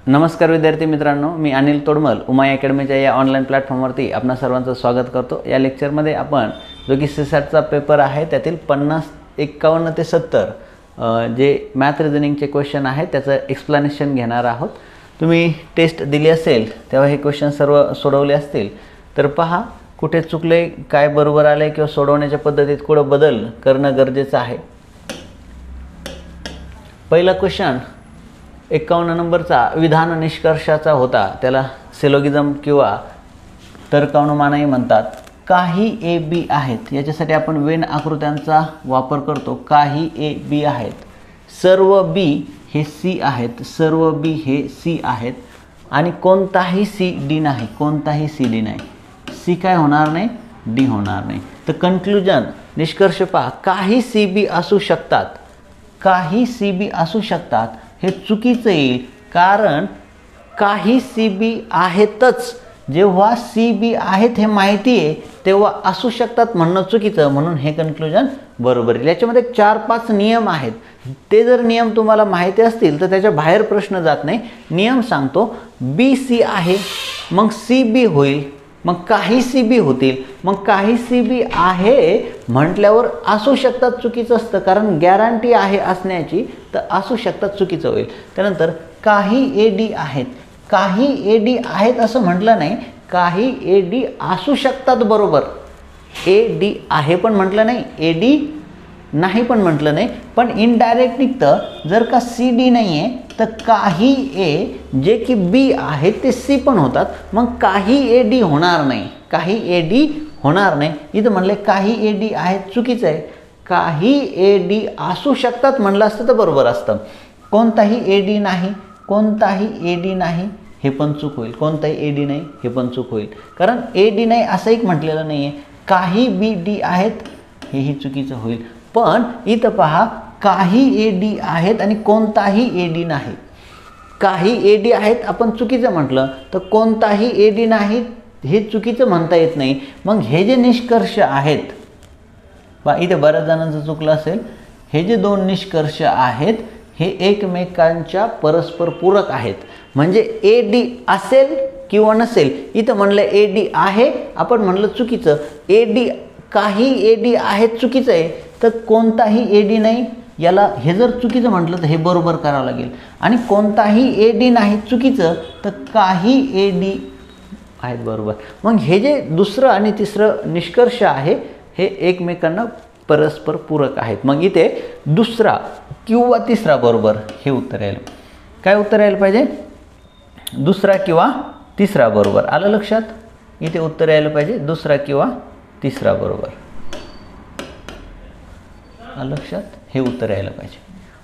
नमस्कार विद्यार्थी मित्रांनो, मी अनिल तोडमल उमाई अकॅडमीच्या या ऑनलाईन प्लॅटफॉर्मवरती आपणा सर्वांचं स्वागत करतो। या लेक्चरमध्ये आपण जो की सीसॅटचा पेपर आहे त्यातील 50, 51 ते 70 जे मॅथ रिझनिंगचे क्वेश्चन आहेत त्याचं एक्सप्लेनेशन घेणार आहोत। तुम्ही टेस्ट दिली असेल तेव्हा हे क्वेश्चन सर्व सोडवले असतील तर पहा कुठे चुकले, काय बरोबर आले किंवा सोडवण्याच्या पद्धतीत कुठे बदल करणं गरजेचं आहे। पहिला क्वेश्चन 51 नंबरचा विधान निष्कर्षाचा होता, त्याला सिलोगिझम किंवा तर्कानुमानही म्हणतात। काही ए बी आहेत, याच्यासाठी आपण वेन आकृत्यांचा वापर करतो। काही ए बी आहेत, सर्व बी हे सी आहेत, सर्व बी हे सी आहेत आणि कोणताही सी डी नाही, कोणताही सी डी नाही। सी काय होणार नाही, डी होणार नाही। तर कन्क्लुजन निष्कर्ष पहा, काही सी बी असू शकतात, काही सी बी असू शकतात हे चुकीचं येईल, कारण काही सी बी आहेतच। जेव्हा सी बी आहेत हे माहिती आहे तेव्हा असू शकतात म्हणणं चुकीचं, म्हणून हे कन्क्लुजन बरोबर आहे। याच्यामध्ये 4-5 नियम आहेत, ते जर नियम तुम्हाला माहिती असतील तर त्याच्या बाहेर प्रश्न जात नाही। नियम सांगतो, बी सी आहे मग सी बी होईल, मग काही सी बी होतील, मग काही सी बी आहे म्हटल्यावर असू शकतात चुकीचं असतं, कारण गॅरंटी आहे असण्याची, तर असू शकतात चुकीचं होईल। त्यानंतर काही ए डी आहेत, काही ए डी आहेत असं म्हटलं नाही, काही ए डी असू शकतात बरोबर। ए डी आहे पण म्हटलं नाही, ए डी नाही पण म्हटलं नाही, पण इनडायरेक्ट निघतं। जर का सी डी नाही आहे तर काही ए जे की बी आहेत ते सी पण होतात, मग काही ए डी होणार नाही, काही ए डी होणार नाही। इथं म्हणले काही ए डी आहेत, चुकीचं आहे। काही ए डी असू शकतात म्हणलं असतं तर बरोबर असतं। कोणताही ए डी नाही, कोणताही ए डी नाही हे पण चूक होईल, कोणताही ए डी नाही हे पण चूक होईल, कारण ए डी नाही असं एक म्हटलेलं नाही आहे। काही बी डी आहेत हेही चुकीचं होईल, पण इथं पहा काही ए डी आहेत आणि कोणताही ए डी नाही। काही ए डी आहेत आपण चुकीचं म्हटलं तर कोणताही ए डी नाही हे चुकीचं म्हणता येत नाही। मग हे जे निष्कर्ष आहेत बा, इथे बऱ्याच जणांचं चुकलं असेल, हे जे दोन निष्कर्ष आहेत हे एकमेकांच्या परस्पर पूरक आहेत। म्हणजे ए डी असेल किंवा नसेल, इथं म्हणलं ए डी आहे आपण म्हणलं चुकीचं, ए डी काही ए डी आहेत चुकीचं आहे, तर कोणताही ए डी नाही याला हे जर चुकीचं म्हटलं तर हे बरोबर करावं लागेल, आणि कोणताही ए डी नाही चुकीचं तर काही ए डी आहेत बरोबर। मग हे जे दुसरं आणि तिसरं निष्कर्ष आहे हे एकमेकांना परस्पर पूरक आहेत। मग इथे दुसरा किंवा तिसरा बरोबर हे उत्तर यायला, काय उत्तर यायला पाहिजे, दुसरा किंवा तिसरा बरोबर। आलं लक्षात, इथे उत्तर यायला पाहिजे दुसरा किंवा तिसरा बरोबर। आलं लक्षात, हे उत्तर यायला पाहिजे।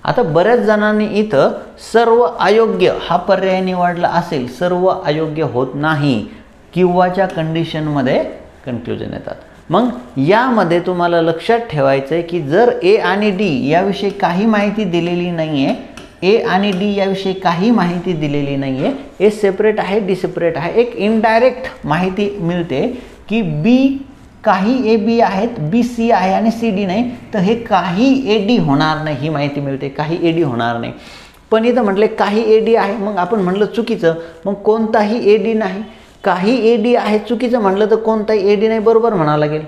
आता बऱ्याच जणांनी इथं सर्व अयोग्य हा पर्याय निवडला असेल, सर्व अयोग्य होत नाही, किंवाच्या कंडिशनमध्ये कन्क्लुजन येतात। मग यामध्ये तुम्हाला लक्षात ठेवायचं आहे की जर ए आणि डी याविषयी काही माहिती दिलेली नाही आहे, ए आणि डी याविषयी काही माहिती दिलेली नाही आहे, ए सेपरेट आहे डी सेपरेट आहे, एक इनडायरेक्ट माहिती मिळते की बी काही ए बी आहेत, बी सी आहे आणि सी डी नाही, तर हे काही ए डी होणार नाही ही माहिती मिळते, काही ए डी होणार नाही। पण इथं म्हटले काही ए डी आहे, मग आपण म्हटलं चुकीचं, मग कोणताही ए डी नाही, काही ए डी आहे चुकीचं म्हटलं तर कोणताही ए डी नाही बरोबर म्हणावं लागेल,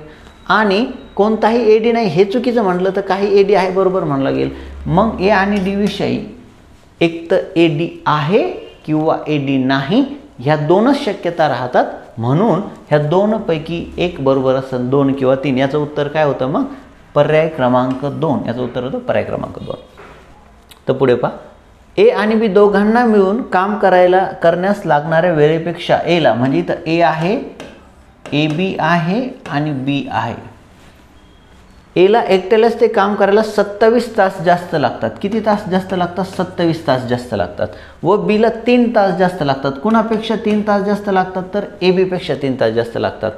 आणि कोणताही ए डी नाही हे चुकीचं म्हटलं तर काही ए डी आहे बरोबर म्हणावं लागेल। मग ए आणि डी विषयी एक तर ए डी आहे किंवा ए डी नाही ह्या दोनच शक्यता राहतात, म्हणून ह्या दोनपैकी एक बरोबर असेल, 2 किंवा 3। याचं उत्तर काय होतं मग, पर्याय क्रमांक 2, याचं उत्तर होतं पर्याय क्रमांक 2। तर पुढे पहा, ए आणि बी दोघांना मिळून काम करण्यास लागणाऱ्या वेळेपेक्षा एला, म्हणजे इथं ए आहे, ए बी आहे आणि बी आहे, एला एकट्यालाच ते काम करायला 27 तास जास्त लागतात। किती तास जास्त लागतात, 27 तास जास्त लागतात, व बीला 3 तास जास्त लागतात। कुणापेक्षा 3 तास जास्त लागतात, तर ए बी पेक्षा 3 तास जास्त लागतात।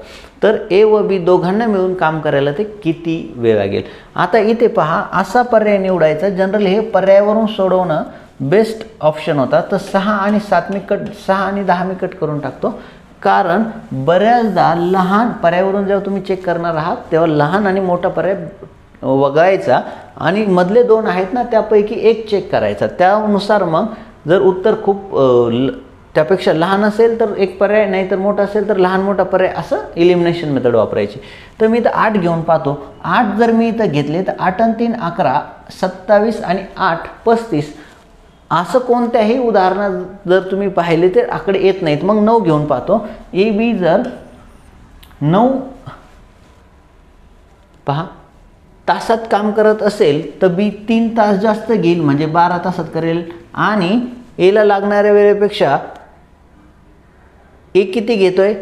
तर ए व बी दोघांना मिळून काम करायला ते किती वेळ लागेल। आता इथे पहा, असा पर्याय निवडायचा, जनरली हे पर्यायावरून सोडवणं बेस्ट ऑप्शन होता, तर 6 आणि 7 मी कट, 6 आणि 10 मी कट करून टाकतो, कारण बऱ्याचदा लहान पर्यायावरून जेव्हा तुम्ही चेक करणार आहात तेव्हा लहान आणि मोठा पर्याय वगळायचा आणि मधले 2 आहेत ना त्यापैकी एक चेक करायचा. त्यानुसार मग जर उत्तर खूप त्यापेक्षा लहान असेल तर एक पर्याय, नाही तर मोठा असेल तर लहान मोठा पर्याय, असं इलिमिनेशन मेथड वापरायची. तर मी इथं 8 घेऊन पाहतो. 8 जर मी इथं घेतले तर 8 आणि 3 11, 27 आणि 8 35. असं कोणत्याही उदाहरणात जर तुम्ही पाहिले तर आकडे येत नाहीत. मग 9 घेऊन पाहतो. ए बी जर 9 पहा तासात काम करत असेल तर बी 3 तास जास्त घेईल म्हणजे 12 तासात करेल, आणि एला लागणाऱ्या वेळेपेक्षा ए किती घेतोय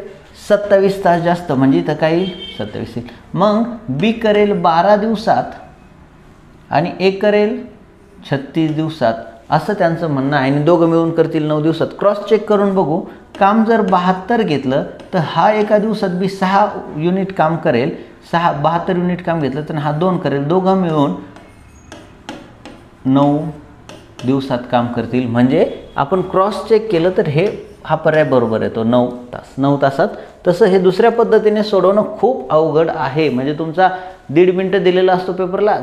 27 तास जास्त म्हणजे इथं काही 27 येईल. मग बी करेल 12 दिवसात आणि ए करेल 36 दिवसात, असं त्यांचं म्हणणं आहे. आणि दोघं मिळून करतील 9 दिवसात. क्रॉस चेक करून बघू. काम जर 72 घेतलं तर हा एका दिवसात बी 6 युनिट काम करेल, 72 युनिट काम घेतलं तर हा 2 करेल, दोघं मिळून 9 दिवसात काम करतील. म्हणजे आपण क्रॉस चेक केलं तर हा पर्याय बरोबर येतो, 9 तास, 9 तासात. तसं हे दुसऱ्या पद्धतीने सोडवणं खूप अवघड आहे. म्हणजे तुमचा 1.5 मिनटं दिलेला असतो पेपरला,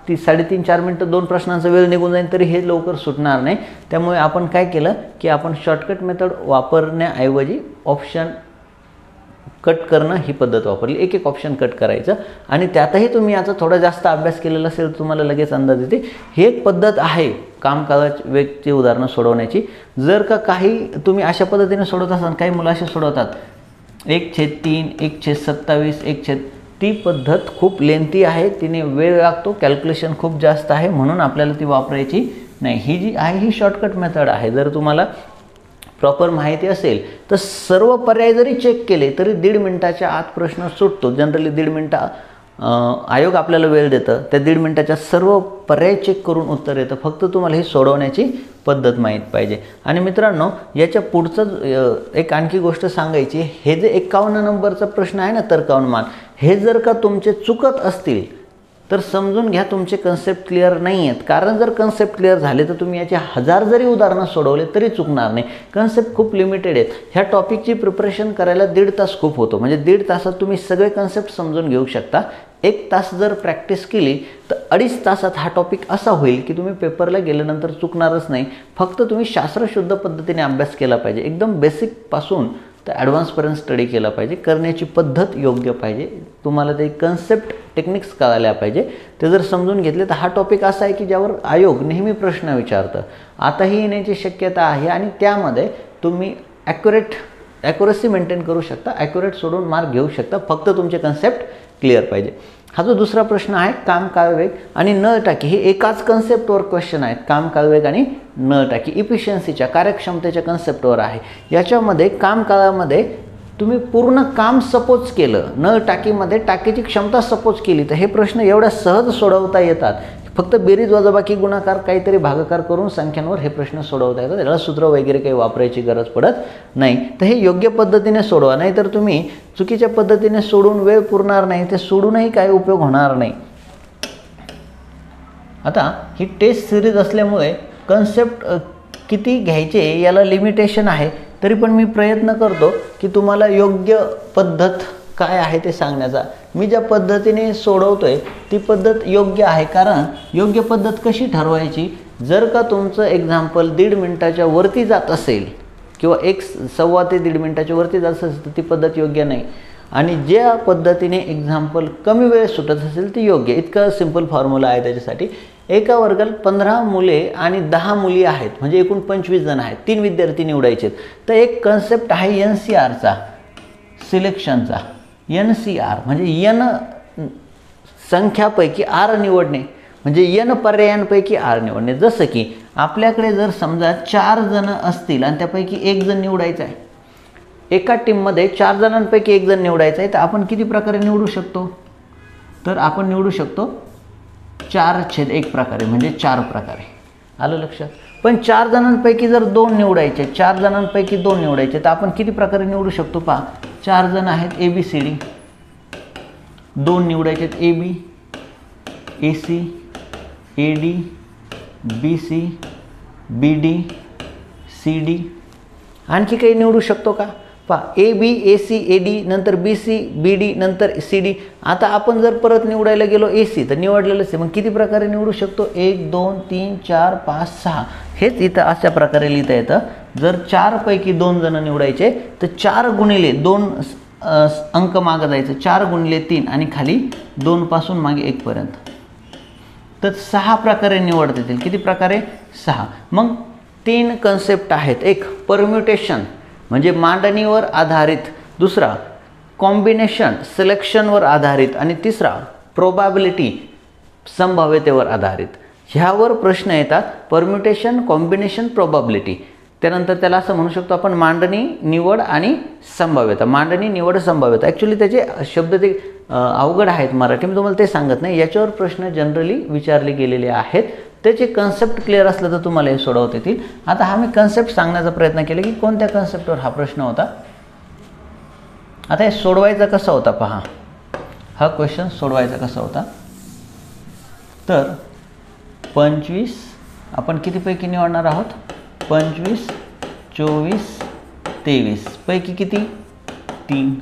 3.5-4 मिनटं 2 प्रश्नांचा वेळ निघून जाईल तरी हे लवकर सुटणार नाही. त्यामुळे आपण काय केलं की आपण शॉर्टकट मेथड वापरण्याऐवजी ऑप्शन कट करणं ही पद्धत वापरली. एक ऑप्शन कट करायचं आणि त्यातही तुम्ही याचा थोडा जास्त अभ्यास केलेला असेल तुम्हाला लगेच अंदाज येते. ही एक पद्धत आहे कामकाजाची वेगची उदाहरणं सोडवण्याची. जर का काही तुम्ही अशा पद्धतीने सोडवत असाल, काही मुलं असे सोडवतात 1/3, 1/27, 1/, ती पद्धत खूप लेंथी आहे, तिने वेळ लागतो, कॅल्क्युलेशन खूप जास्त आहे, म्हणून आपल्याला ती वापरायची नाही. ही जी आहे ही शॉर्टकट मेथड आहे. जर तुम्हाला प्रॉपर माहिती असेल तर सर्व पर्याय जरी चेक केले तरी 1.5 मिनिटाच्या आत प्रश्न सुटतो. जनरली 1.5 मिनटं आयोग आपल्याला वेळ देतं, त्या 1.5 मिनिटाच्या सर्व पर्याय चेक करून उत्तर येतं. फक्त तुम्हाला ही सोडवण्याची पद्धत माहीत पाहिजे. आणि मित्रांनो, याच्या पुढचं एक आणखी गोष्ट सांगायची, हे जे 51 नंबरचा प्रश्न आहे ना तर्कअनुमान, हे जर का तुमचे चुकत असतील तर समजून घ्या तुमचे कन्सेप्ट क्लिअर नाही आहेत. कारण जर कन्सेप्ट क्लिअर झाले तर तुम्ही याचे 1000 जरी उदाहरणं सोडवले तरी चुकणार नाही. कन्सेप्ट खूप लिमिटेड आहेत. ह्या टॉपिकची प्रिपरेशन करायला 1.5 तास खूप होतो. म्हणजे 1.5 तासात तुम्ही सगळे कन्सेप्ट समजून घेऊ शकता. 1 तास जर प्रॅक्टिस केली तर 2.5 तासात हा टॉपिक असा होईल की तुम्ही पेपरला गेल्यानंतर चुकणारच नाही. फक्त तुम्ही शास्त्रशुद्ध पद्धतीने अभ्यास केला पाहिजे. एकदम बेसिकपासून तर ॲडव्हान्सपर्यंत स्टडी केला पाहिजे. करण्याची पद्धत योग्य पाहिजे. तुम्हाला ते कन्सेप्ट टेक्निक्स कळाल्या पाहिजे. ते जर समजून घेतले तर हा टॉपिक असा आहे की ज्यावर आयोग नेहमी प्रश्न विचारतं. आताही येण्याची शक्यता आहे आणि त्यामध्ये तुम्ही ॲक्युरेसी मेंटेन करू शकता, ॲक्युरेट सोडून मार्क घेऊ शकता. फक्त तुमचे कन्सेप्ट क्लिअर पाहिजे. हा जो दुसरा प्रश्न आहे काम काळवेग आणि नळ टाकी, हे एकाच कन्सेप्टवर क्वेश्चन आहेत. काम काळवेग आणि नळ टाकी इफिशियन्सीच्या कार्यक्षमतेच्या कन्सेप्टवर आहे. याच्यामध्ये काम काळामध्ये तुम्ही पूर्ण काम सपोज केलं, नळ टाकीमध्ये टाकीची क्षमता सपोज केली तर हे प्रश्न एवढ्या सहज सोडवता येतात. फक्त बेरीज वजाबाकी गुणाकार काहीतरी भागाकार करून संख्यांवर हे प्रश्न सोडवता येतात. याला सूत्र वगैरे काही वापरायची गरज पडत नाही. तर हे योग्य पद्धतीने सोडवा, नाहीतर तुम्ही चुकीच्या पद्धतीने सोडून वेळ पुरणार नाही. ते सोडूनही काही उपयोग होणार नाही. आता ही टेस्ट सिरीज असल्यामुळे कन्सेप्ट किती घ्यायचे याला लिमिटेशन आहे. तरी पण मी प्रयत्न करतो की तुम्हाला योग्य पद्धत काय आहे ते सांगण्याचा. मी ज्या पद्धतीने सोडवतोय ती पद्धत योग्य आहे. कारण योग्य पद्धत कशी ठरवायची, जर का तुमचं एक्झाम्पल 1.5 मिनिटाच्या वरती जात असेल किंवा 1.25 ते 1.5 मिनिटाच्या वरती जात असेल तर ती पद्धत योग्य नाही. आणि ज्या पद्धतीने एक्झाम्पल कमी वेळ सुटत असेल ती योग्य. इतकं सिंपल फॉर्म्युला आहे त्याच्यासाठी. एका वर्गात 15 मुले आणि 10 मुली आहेत, म्हणजे एकूण 25 जण आहेत. 3 विद्यार्थी निवडायचे. तर एक कन्सेप्ट आहे NCRचा, सिलेक्शनचा. NCR म्हणजे N संख्यापैकी R निवडणे, म्हणजे N पर्यायांपैकी R निवडणे. जसं की आपल्याकडे जर समजा 4 जण असतील आणि त्यापैकी 1 जण निवडायचा आहे. एका टीममध्ये 4 जणांपैकी 1 जण निवडायचा आहे. तर आपण किती प्रकारे निवडू शकतो, तर आपण निवडू शकतो 4/1 प्रकारे, म्हणजे 4 प्रकारे. आलं लक्षात. पण 4 जणांपैकी जर 2 निवडायचे, 4 जणांपैकी 2 निवडायचे तर आपण किती प्रकारे निवडू शकतो पहा. 4 जण आहेत ABCD, 2 निवडायचे आहेत AB, AC, AD, BC, BD, CD. आणखी काही निवडू शकतो का. पहा A B A C A D नंतर बी सी बी डी नंतर सी डी. आता आपण जर परत निवडायला गेलो ए सी तर निवडलेलंच आहे. मग किती प्रकारे निवडू शकतो? 1 2 3 4 5 6. हेच इथं अशा प्रकारे लिहिता येतं. जर 4 पैकी 2 जण निवडायचे तर 4 गुणिले 2 अंक मागं जायचं. 4 गुणिले 3 आणि खाली 2 पासून मागे 1 पर्यंत. तर 6 प्रकारे निवडता येतील. किती प्रकारे? 6. मग 3 कन्सेप्ट आहेत. एक परम्युटेशन म्हणजे मांडणीवर आधारित, दुसरा कॉम्बिनेशन सिलेक्शनवर आधारित आणि तिसरा प्रोबॅबिलिटी संभाव्यतेवर आधारित. ह्यावर प्रश्न येतात. Permutation, combination, probability. त्यानंतर त्याला असं म्हणू शकतो आपण मांडणी, निवड आणि संभाव्यता. मांडणी, निवड, संभाव्यता. ॲक्च्युली त्याचे शब्द ते अवघड आहेत मराठी, मी तुम्हाला ते सांगत नाही. याच्यावर प्रश्न जनरली विचारले गेलेले आहेत. त्याचे कन्सेप्ट क्लिअर असलं तर तुम्हाला हे सोडवता येतील. आता हा मी कन्सेप्ट सांगण्याचा प्रयत्न केला की कोणत्या कन्सेप्टवर हा प्रश्न होता. आता हे सोडवायचा कसा होता पहा. हा क्वेश्चन सोडवायचा कसा होता तर 25 आपण कितीपैकी निवडणार आहोत? 25 24 23 पैकी किती? 3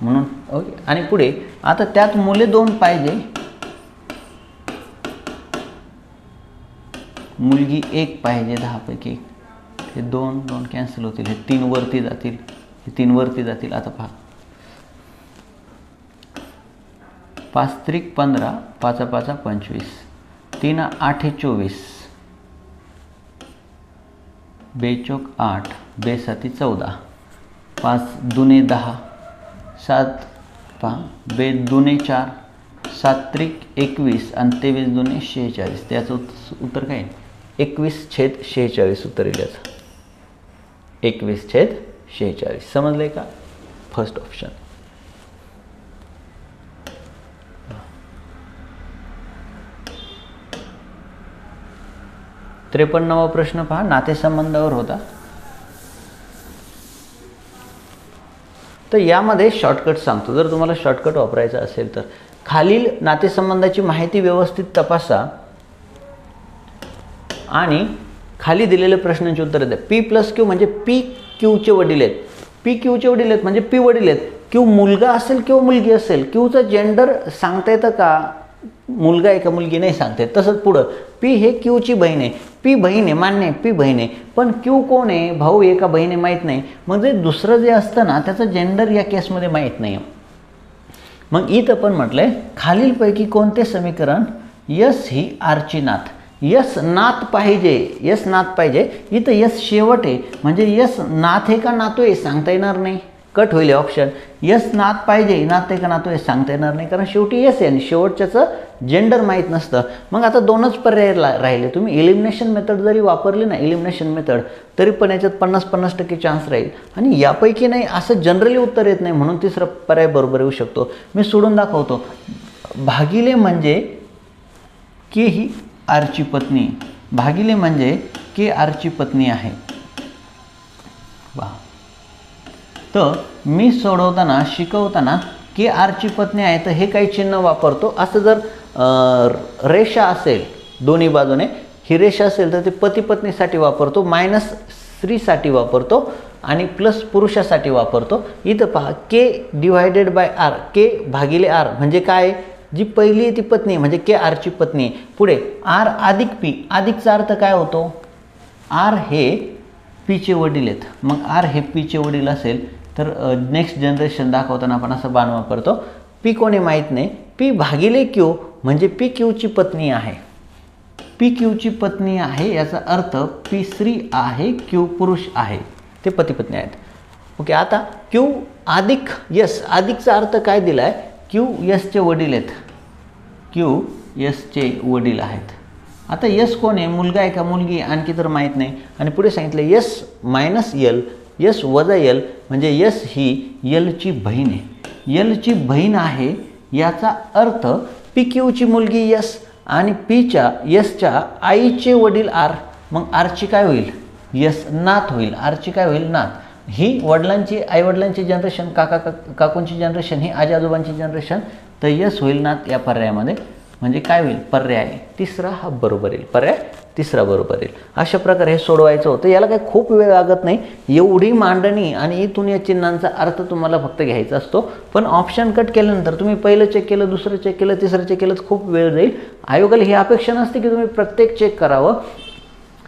म्हणून. ओके. आणि पुढे आता त्यात मुले 2 पाहिजे. मुलगी 1 पाहिजे 10 पैकी. हे 2 2 कॅन्सल होतील. हे 3 वरती जातील. हे 3 वरती जातील. आता पहा 5 त्रिक 15 5 5 25 3 8 24 2 चौक 8 2 7 14 5 दुने 10 7 पहा 2 दुने 4 7 त्रिक 21 आणि 23 दुने 46. त्याचं उत्तर काय? 21/46 उत्तर येईल याचं. 21/46. समजले का? First option. त्रेपन्नावा प्रश्न पहा. नातेसंबंधावर होता. तर यामध्ये शॉर्टकट सांगतो. जर तुम्हाला शॉर्टकट वापरायचा असेल तर खालील नातेसंबंधाची माहिती व्यवस्थित तपासा आणि खाली दिलेल्या प्रश्नांची उत्तरे द्या. पी प्लस क्यू म्हणजे पी क्यूचे वडील आहेत. पी क्यूचे वडील आहेत म्हणजे पी वडील आहेत. क्यू मुलगा असेल किंवा मुलगी असेल. क्यूचं जेंडर सांगता येतं का? मुलगा आहे का मुलगी नाही सांगता येत. तसंच पुढं पी हे क्यूची बहीण आहे. पी बहीण आहे मान्य आहे. पी बहीण आहे. पण क्यू कोण आहे? भाऊ आहे का बहीण आहे माहीत नाही. म्हणजे दुसरं जे असतं ना त्याचं जेंडर या केसमध्ये माहीत नाही. मग इथं पण म्हटलंय खालीलपैकी कोणते समीकरण यस ही आरची नात. यस नात पाहिजे. यस नात पाहिजे. इथं यस शेवट आहे म्हणजे यस नात आहे का नातू आहे सांगता येणार नाही. कट होईल ऑप्शन. यस नात पाहिजे. नात आहे का नातू आहे सांगता येणार नाही कारण शेवटी यस आहे आणि शेवटच्याचं जेंडर माहीत नसतं. मग आता 2च पर्याय राहिले. तुम्ही एलिमिनेशन मेथड जरी वापरली ना एलिमिनेशन मेथड तरी पण याच्यात 50-50% चान्स राहील. आणि यापैकी नाही असं जनरली उत्तर येत नाही म्हणून तिसरा पर्याय बरोबर येऊ शकतो. मी सोडून दाखवतो. भागिले म्हणजे के ही आरची पत्नी. भागिले म्हणजे के आरची पत्नी आहे. वा. तर मी सोडवताना शिकवताना के आरची पत्नी आहे तर हे काही चिन्ह वापरतो. असं जर रेषा असेल दोन्ही बाजूने ही रेषा असेल तर ते पती पत्नीसाठी वापरतो. मायनस स्त्रीसाठी वापरतो आणि प्लस पुरुषासाठी वापरतो. इथं पहा के डिवायडेड बाय आर. के भागिले आर म्हणजे काय? जी पहिली आहे ती पत्नी म्हणजे के आरची पत्नी. पुढे आर अधिक पी. अधिकचा अर्थ काय होतो? आर हे पीचे वडील आहेत. मग आर हे पीचे वडील असेल तर नेक्स्ट जनरेशन दाखवताना आपण असं बाण वापरतो. पी कोणी माहीत नाही. पी भागिले क्यू म्हणजे पी क्यूची पत्नी आहे. पी क्यूची पत्नी आहे याचा अर्थ पी स्त्री आहे क्यू पुरुष आहे. ते पती पत्नी आहेत. ओके. आता क्यू अधिक यस. अधिकचा अर्थ काय दिला आहे? क्यू यसचे वडील आहेत. क्यू यसचे वडील आहेत. आता यस कोण आहे? मुलगा आहे का मुलगी आणखी तर माहीत नाही. आणि पुढे सांगितलं यस मायनस यल. यस वजा यल म्हणजे यस ही यलची बहीण आहे. यलची बहीण आहे याचा अर्थ पी क्यूची मुलगी यस आणि पीच्या यसच्या आईचे वडील आर. मग आरची काय होईल? यस नात होईल. आरची काय होईल? नात. ही वडिलांची आईवडिलांची जनरेशन काका काकूंची जनरेशन ही आजी आजोबांची जनरेशन तर यस होईल नात या पर्यायामध्ये. म्हणजे काय होईल, पर्याय तिसरा हा बरोबर येईल, पर्याय तिसरा बरोबर येईल. अशा प्रकारे हे सोडवायचं होतं. याला काही खूप वेळ लागत नाही, एवढी मांडणी आणि इथून या चिन्हांचा अर्थ तुम्हाला फक्त घ्यायचा असतो. पण ऑप्शन कट केल्यानंतर तुम्ही पहिलं चेक केलं, दुसरं चेक केलं, तिसरं चेक केलं, खूप वेळ जाईल. आयोगाला ही अपेक्षा नसते की तुम्ही प्रत्येक चेक करावं.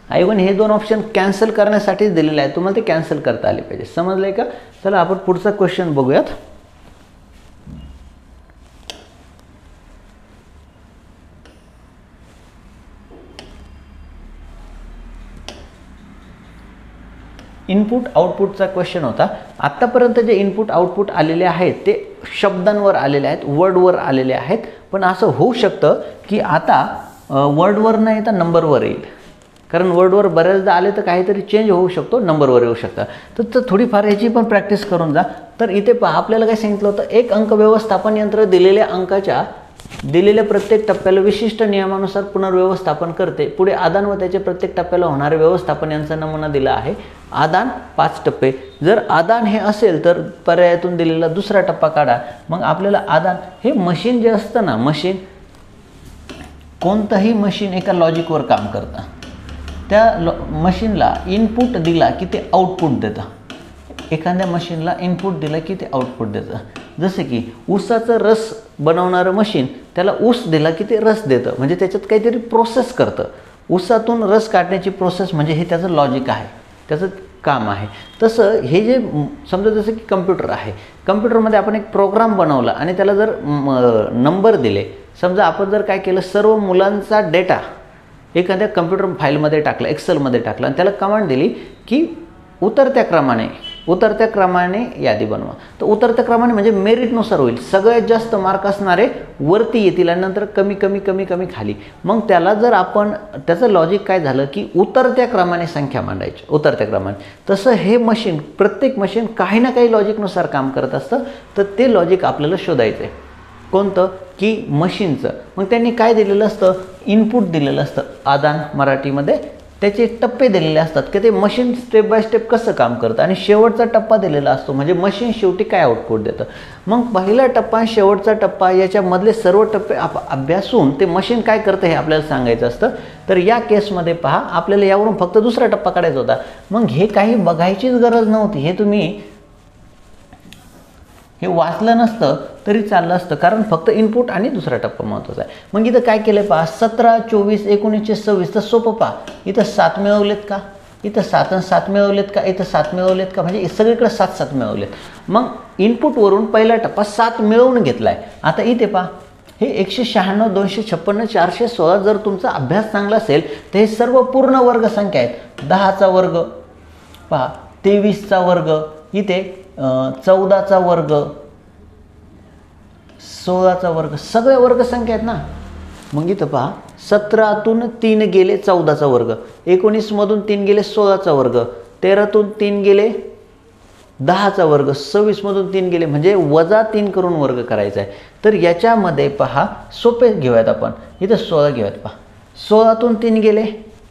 आयोगाने हे 2 ऑप्शन कॅन्सल करण्यासाठीच दिलेले आहेत, तुम्हाला ते कॅन्सल करता आले पाहिजे. समजलंय का? चला आपण पुढचा क्वेश्चन बघूयात. इनपुट आउटपुटचा क्वेश्चन होता. आत्तापर्यंत जे इनपुट आउटपुट आलेले आहेत ते शब्दांवर आलेले आहेत, वर्डवर आलेले आहेत. पण असं होऊ शकतं की आता वर्डवर न येता नंबरवर येईल, कारण वर्डवर बऱ्याचदा आले तर काहीतरी चेंज होऊ शकतो, नंबरवर येऊ शकतं. तर थोडीफार याची पण प्रॅक्टिस करून जा. तर इथे पहा, आपल्याला काय सांगितलं होतं, एक अंक व्यवस्थापन यंत्र दिलेल्या अंकाच्या दिलेल्या प्रत्येक टप्प्याला विशिष्ट नियमानुसार पुनर्व्यवस्थापन करते. पुढे आदान व त्याच्या प्रत्येक टप्प्याला होणारे व्यवस्थापन यांचा नमुना दिला आहे. आदान 5 टप्पे. जर आदान हे असेल तर पर्यायातून दिलेला दुसरा टप्पा काढा. मग आपल्याला आदान हे मशीन जे असतं ना, मशीन, कोणतंही मशीन एका लॉजिकवर काम करतं. त्या मशीनला इनपुट दिला की ते आउटपुट देतं. एखाद्या मशीनला इनपुट दिलं की ते आउटपुट देतं. जसे की ऊसाचं रस बनवणारं मशीन, त्याला ऊस दिला की ते रस देतं, म्हणजे त्याच्यात काहीतरी प्रोसेस करतं. ऊसातून रस काढण्याची प्रोसेस म्हणजे हे त्याचं लॉजिक आहे, त्याचं काम आहे. तसं हे जे समजा जसं की कम्प्युटर आहे, कम्प्युटरमध्ये आपण एक प्रोग्राम बनवला आणि त्याला जर नंबर दिले. समजा आपण जर काय केलं, सर्व मुलांचा डेटा एखाद्या कम्प्युटर फाईलमध्ये टाकला, एक्सेलमध्ये टाकला आणि त्याला कमांड दिली की उतरत्या क्रमाने यादी बनवा. तर उतरत्या क्रमाने म्हणजे मेरिटनुसार होईल. सगळ्यात जास्त मार्क असणारे वरती येतील आणि नंतर कमी कमी कमी कमी खाली. मग त्याला जर आपण, त्याचं लॉजिक काय झालं की उतरत्या क्रमाने संख्या मांडायची, उतरत्या क्रमाने. तसं हे मशीन, प्रत्येक मशीन काही ना काही लॉजिकनुसार काम करत असतं. तर ते लॉजिक आपल्याला शोधायचं आहे. कोणतं? की मशीनचं. मग त्यांनी काय दिलेलं असतं, इनपुट दिलेलं असतं, आदान मराठीमध्ये. त्याचे टप्पे दिलेले असतात की ते मशीन स्टेप बाय स्टेप कसं काम करतं, आणि शेवटचा टप्पा दिलेला असतो म्हणजे मशीन शेवटी काय आउटपुट देतं. मग पहिला टप्पा, शेवटचा टप्पा, याच्यामधले सर्व टप्पे अभ्यासून ते मशीन काय करतं हे आपल्याला सांगायचं असतं. तर या केसमध्ये पहा, आपल्याला यावरून फक्त दुसरा टप्पा काढायचा होता. मग हे काही बघायचीच गरज नव्हती. हे तुम्ही हे वाचलं नसतं तरी चाललं असतं, कारण फक्त इनपुट आणि दुसरा टप्पा महत्त्वाचा आहे. मग इथं काय केलं पहा, 17, 24, 19, 26. तर सोपं पहा, इथं 7 मिळवलेत का, इथं 7 आणि 7 मिळवलेत का, इथं 7 मिळवलेत का, म्हणजे सगळीकडे 7 मिळवलेत. मग इनपुटवरून पहिला टप्पा 7 मिळवून घेतला आहे. आता इथे पहा, हे 196, 256, 416. जर तुमचा अभ्यास चांगला असेल तर हे सर्व पूर्ण वर्ग संख्या आहेत. 10चा वर्ग पहा, 23चा वर्ग, इथे 14चा वर्ग, 16चा वर्ग, सगळ्या वर्ग संख्या आहेत ना. मग इथं पहा, 17तून 3 गेले 14चा वर्ग, 19मधून 3 गेले 16चा वर्ग, 13तून 3 गेले 10चा वर्ग, 26मधून 3 गेले म्हणजे -3 करून वर्ग करायचा आहे. तर याच्यामध्ये पहा, सोपे घेऊयात आपण. इथं 16 घेऊयात पहा, 16तून 3 गेले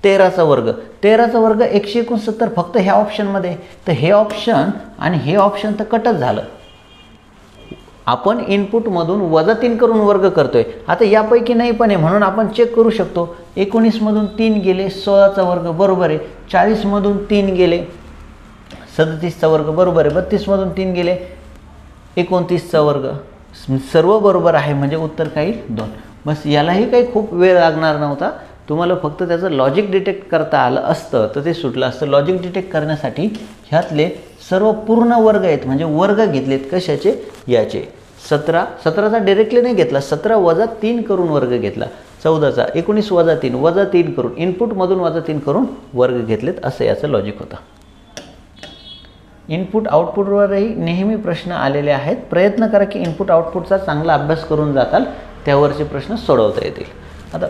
13चा वर्ग, 13चा वर्ग 169 फक्त ह्या ऑप्शनमध्ये. तर हे ऑप्शन आणि हे ऑप्शन तर कटच झालं. आपण इनपुटमधून -3 करून वर्ग करतोय. आता यापैकी नाही पण आहे म्हणून आपण चेक करू शकतो. 19मधून 3 गेले 16चा वर्ग बरोबर आहे. 40मधून 3 गेले 37चा वर्ग बरोबर आहे. 32मधून 3 गेले 29चा वर्ग, सर्व बरोबर आहे म्हणजे उत्तर काही 2. बस, यालाही काही खूप वेळ लागणार नव्हता. तुम्हाला फक्त त्याचं लॉजिक डिटेक्ट करता आलं असतं तर ते सुटलं असतं. लॉजिक डिटेक्ट करण्यासाठी ह्यातले सर्व पूर्ण वर्ग आहेत, म्हणजे वर्ग घेतलेत कशाचे, याचे. 17चा डायरेक्टली नाही घेतला, 17 - 3 करून वर्ग घेतला. 14चा 19 - 3 -3 करून, इनपुटमधून -3 करून वर्ग घेतलेत, असं याचं लॉजिक होतं. इनपुट आउटपुटवरही नेहमी प्रश्न आलेले आहेत. प्रयत्न करा की इनपुट आउटपुटचा चांगला अभ्यास करून जाताल, त्यावरचे प्रश्न सोडवता येतील. आता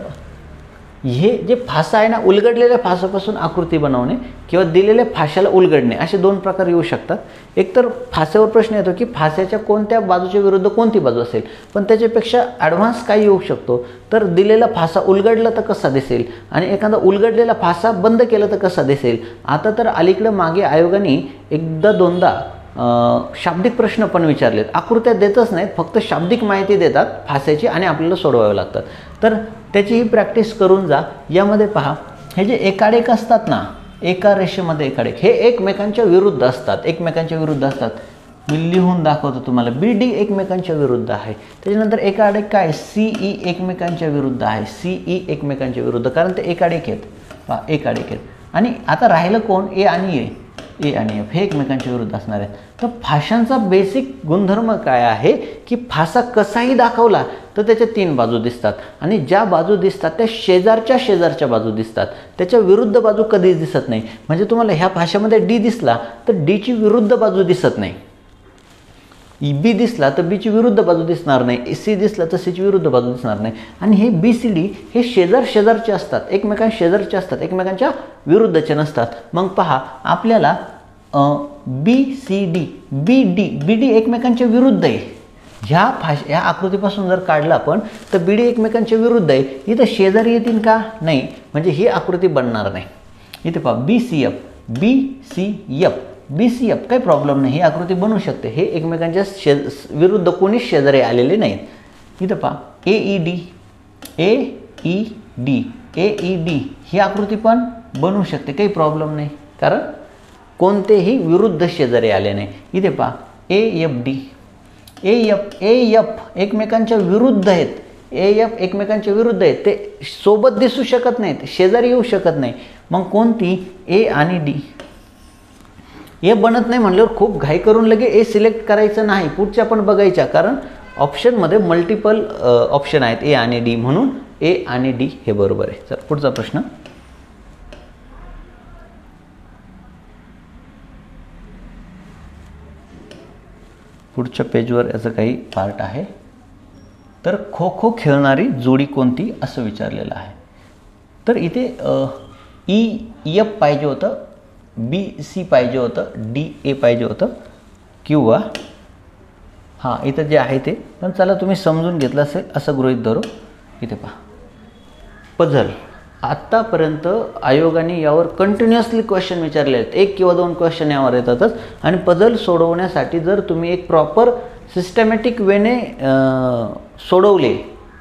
हे जे फासा आहे ना, उलगडलेल्या फासापासून आकृती बनवणे किंवा दिलेल्या फाशाला उलगडणे, असे 2 प्रकार येऊ शकतात. एकतर फास्यावर प्रश्न येतो की फास्याच्या कोणत्या बाजूच्या विरुद्ध कोणती बाजू असेल, पण त्याच्यापेक्षा ॲडव्हान्स काय येऊ शकतो, तर दिलेला फासा उलगडला तर कसा दिसेल आणि एखादा उलगडलेला फासा बंद केला तर कसा दिसेल. आता तर अलीकडे मागे आयोगाने एकदा दोनदा शाब्दिक प्रश्न पण विचारलेत, आकृत्या देतच नाहीत, फक्त शाब्दिक माहिती देतात फासाची आणि आपल्याला सोडवावे लागतात. तर त्याची ही प्रॅक्टिस करून जा. यामध्ये पहा, हे जे एकाडेक असतात ना, एका रेषेमध्ये एकाडेक, हे एकमेकांच्या विरुद्ध असतात, एकमेकांच्या विरुद्ध असतात. मी लिहून दाखवतो तुम्हाला. बी डी एकमेकांच्या विरुद्ध आहे. त्याच्यानंतर एकाडेक काय, सी ई एकमेकांच्या विरुद्ध आहे, सी ई एकमेकांच्या विरुद्ध, कारण ते एकाडेक आहेत. पहा, एकाडेक आहेत. आणि आता राहिलं कोण, ए आणि ए आणि एफ, हे एकमेकांच्या विरुद्ध असणार आहेत. तर फाशांचा बेसिक गुणधर्म काय आहे की फासा कसाही दाखवला तर त्याच्या 3 बाजू दिसतात आणि ज्या बाजू दिसतात त्या शेजारच्या बाजू दिसतात, त्याच्या विरुद्ध बाजू कधीच दिसत नाही. म्हणजे तुम्हाला ह्या फाशामध्ये डी दिसला तर डीची विरुद्ध बाजू दिसत नाही, बी दिसला तर बीची विरुद्ध बाजू दिसणार नाही, सी दिसला तर सीची विरुद्ध बाजू दिसणार नाही. आणि हे बी सी डी हे शेजारचे असतात, एकमेकांच्या शेजारचे असतात, एकमेकांच्या विरुद्धचे नसतात. मग पहा, आपल्याला बी सी डी बी डी एकमेकांच्या विरुद्ध आहे. ह्या आकृतीपासून जर काढला आपण तर बी डी एकमेकांच्या विरुद्ध आहे. इथं शेजारी येतील का, नाही, म्हणजे ही आकृती बनणार नाही. इथे पहा, बी सी एफ काही प्रॉब्लेम नाही, ही आकृती बनवू शकते. हे एकमेकांच्या विरुद्ध कोणीच शेजारी आलेले नाहीत. इथं पहा, ए ई डी ही आकृती पण बनवू शकते, काही प्रॉब्लेम नाही, कारण कोणतेही विरुद्ध शेजारी आले नाही. इथे पहा, ए एफ एकमेकांच्या विरुद्ध आहेत, ए एफ एकमेकांच्या विरुद्ध आहेत, ते सोबत दिसू शकत नाहीत, शेजारी येऊ शकत नाही. मग कोणती, ए आणि डी. ए बनत नाही म्हणल्यावर खूप घाई करून लगे ए सिलेक्ट करायचं नाही, पुढच्या पण बघायच्या, कारण ऑप्शनमध्ये मल्टिपल ऑप्शन आहेत ए आणि डी, म्हणून ए आणि डी हे बरोबर आहे. चल पुढचा प्रश्न. पुढच्या पेजवर याचं काही पार्ट आहे. तर खो खो खेळणारी जोडी कोणती असं विचारलेलं आहे. तर इथे ई एफ पाहिजे होतं, बी सी पाहिजे होतं, डी ए पाहिजे होतं, किंवा हां इथं जे आहे ते, पण चला तुम्ही समजून घेतलं असेल असं गृहीत धरू. इथे पहा, पझल. आत्तापर्यंत आयोगाने यावर कंटिन्युअसली क्वेश्चन विचारले आहेत, 1 किंवा 2 क्वेश्चन यावर येतातच. आणि पझल सोडवण्यासाठी जर तुम्ही एक प्रॉपर सिस्टमॅटिक वेने सोडवले,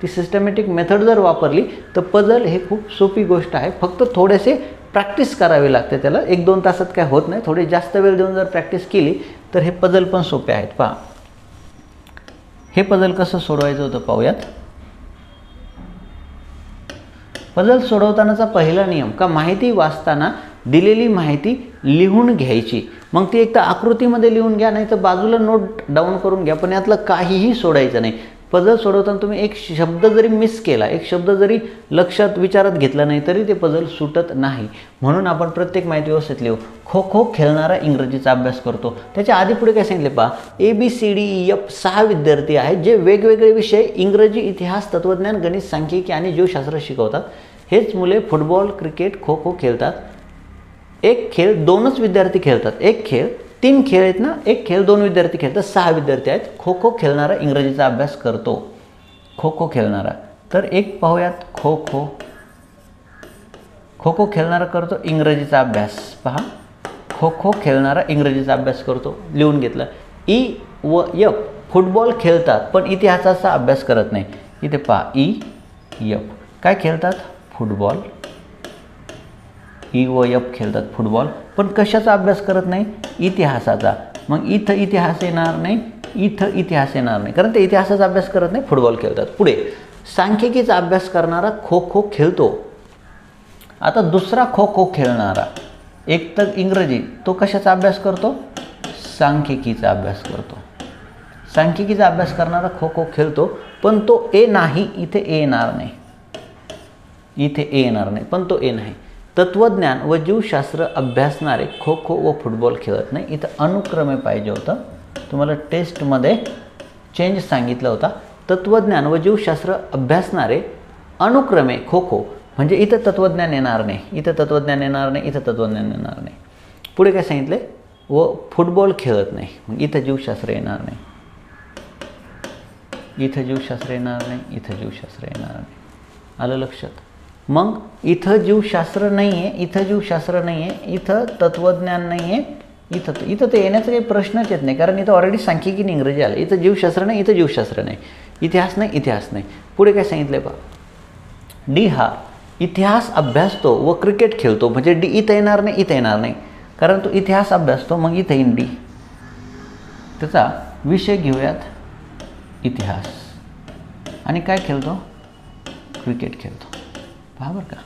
ती सिस्टमॅटिक मेथड जर वापरली तर पझल हे खूप सोपी गोष्ट आहे. फक्त थोडेसे प्रॅक्टिस करावी लागते त्याला, 1-2 तासात काय होत नाही. थोडी जास्त वेळ देऊन जर प्रॅक्टिस केली तर हे पझल पण सोपे आहेत. पहा, हे पझल कसं सोडवायचं होतं पाहूयात. पझल सोडवतानाचा पहिला नियम का, माहिती वाचताना दिलेली माहिती लिहून घ्यायची. मग ती एक तर आकृतीमध्ये लिहून घ्या, नाही तर बाजूला नोट डाऊन करून घ्या, पण यातलं काहीही सोडायचं नाही. पझल सोडवताना तुम्ही एक शब्द जरी मिस केला, एक शब्द जरी लक्षात विचारात घेतला नाही तरी ते पझल सुटत नाही. म्हणून आपण प्रत्येक माहिती व्यवस्थित लिहू. खो खो खेळणारा इंग्रजीचा अभ्यास करतो. त्याच्या आधी पुढे काय सांगितले पहा, ABCDEF 6 विद्यार्थी आहेत जे वेगवेगळे विषय इंग्रजी, इतिहास, तत्त्वज्ञान, गणित, सांख्यिकी आणि जीवशास्त्र शिकवतात. हेच मुले फुटबॉल, क्रिकेट, खो खो खेळतात. एक खेळ 2च विद्यार्थी खेळतात. एक खेळ 3 खेळ आहेत ना, एक खेळ 2 विद्यार्थी खेळतात, 6 विद्यार्थी आहेत. खो खो खेळणारा इंग्रजीचा अभ्यास करतो. खो खो खेळणारा, तर एक पाहूयात. खो खो खेळणारा करतो इंग्रजीचा अभ्यास. पहा, खो खो खेळणारा इंग्रजीचा अभ्यास करतो, लिहून घेतलं. ई व एफ फुटबॉल खेळतात पण इतिहासाचा अभ्यास करत नाही. इथे पहा, ई एफ काय खेळतात, फुटबॉल. ई व एफ खेळतात फुटबॉल, पण कशाचा अभ्यास करत नाही, इतिहासाचा. मग इथं इतिहास येणार नाही, इथं इतिहास येणार नाही, कारण ते इतिहासाचा अभ्यास करत नाही, फुटबॉल खेळतात. पुढे, सांख्यिकीचा अभ्यास करणारा खो खो खेळतो. आता दुसरा खो खो खेळणारा, एक तर इंग्रजी, तो कशाचा अभ्यास करतो, सांख्यिकीचा अभ्यास करतो. सांख्यिकीचा अभ्यास करणारा खो खो खेळतो, पण तो ए नाही, इथे ए येणार नाही, इथे ए येणार नाही, पण तो ए नाही. तत्वज्ञान व जीवशास्त्र अभ्यासणारे खो खो व फुटबॉल खेळत नाही. इथं अनुक्रमे पाहिजे होतं, तुम्हाला टेस्टमध्ये चेंज सांगितलं होता. तत्वज्ञान व जीवशास्त्र अभ्यासणारे अनुक्रमे खो खो, म्हणजे इथं तत्वज्ञान येणार नाही, इथं तत्वज्ञान येणार नाही, इथं तत्वज्ञान येणार नाही. पुढे काय सांगितले, व फुटबॉल खेळत नाही, मग इथं जीवशास्त्र येणार नाही, इथं जीवशास्त्र येणार नाही, इथं जीवशास्त्र येणार नाही. आलं लक्षात. मग इथं जीवशास्त्र नाही आहे, इथं जीवशास्त्र नाही आहे, इथं तत्वज्ञान नाही आहे, इथं तर येण्याचा काही प्रश्नच येत नाही, कारण इथं ऑलरेडी सांख्यिकी आणि इंग्रजी आलं. इथं जीवशास्त्र नाही, इथं जीवशास्त्र नाही, इतिहास नाही, इतिहास नाही. पुढे काय सांगितलं आहे पहा, डी हा इतिहास अभ्यासतो व क्रिकेट खेळतो. म्हणजे डी इथं येणार नाही, इथं येणार नाही, कारण तो इतिहास अभ्यासतो, मग इथं येईन डी. त्याचा विषय घेऊयात इतिहास, आणि काय खेळतो, क्रिकेट खेळतो. पहा बरं का.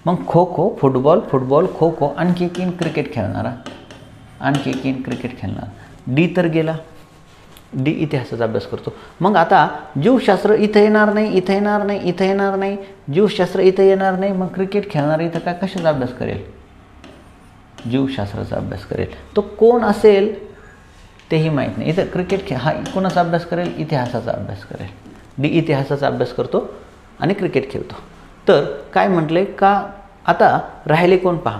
मग खो खो, फुटबॉल, खो खो, आणखी एक क्रिकेट खेळणारा, आणखी एक क्रिकेट खेळणार. डी तर गेला, डी इतिहासाचा अभ्यास करतो. मग आता जीवशास्त्र इथं येणार नाही, इथं येणार नाही, इथं येणार नाही, जीवशास्त्र इथं येणार नाही, मग क्रिकेट खेळणार इथं काय कशाचा अभ्यास करेल, जीवशास्त्राचा अभ्यास करेल. तो कोण असेल तेही माहीत नाही. इथं क्रिकेट हा कोणाचा अभ्यास करेल, इतिहासाचा अभ्यास करेल. डी इतिहासाचा अभ्यास करतो आणि क्रिकेट खेळतो. तर काय म्हटले का, आता राहिले कोण पहा,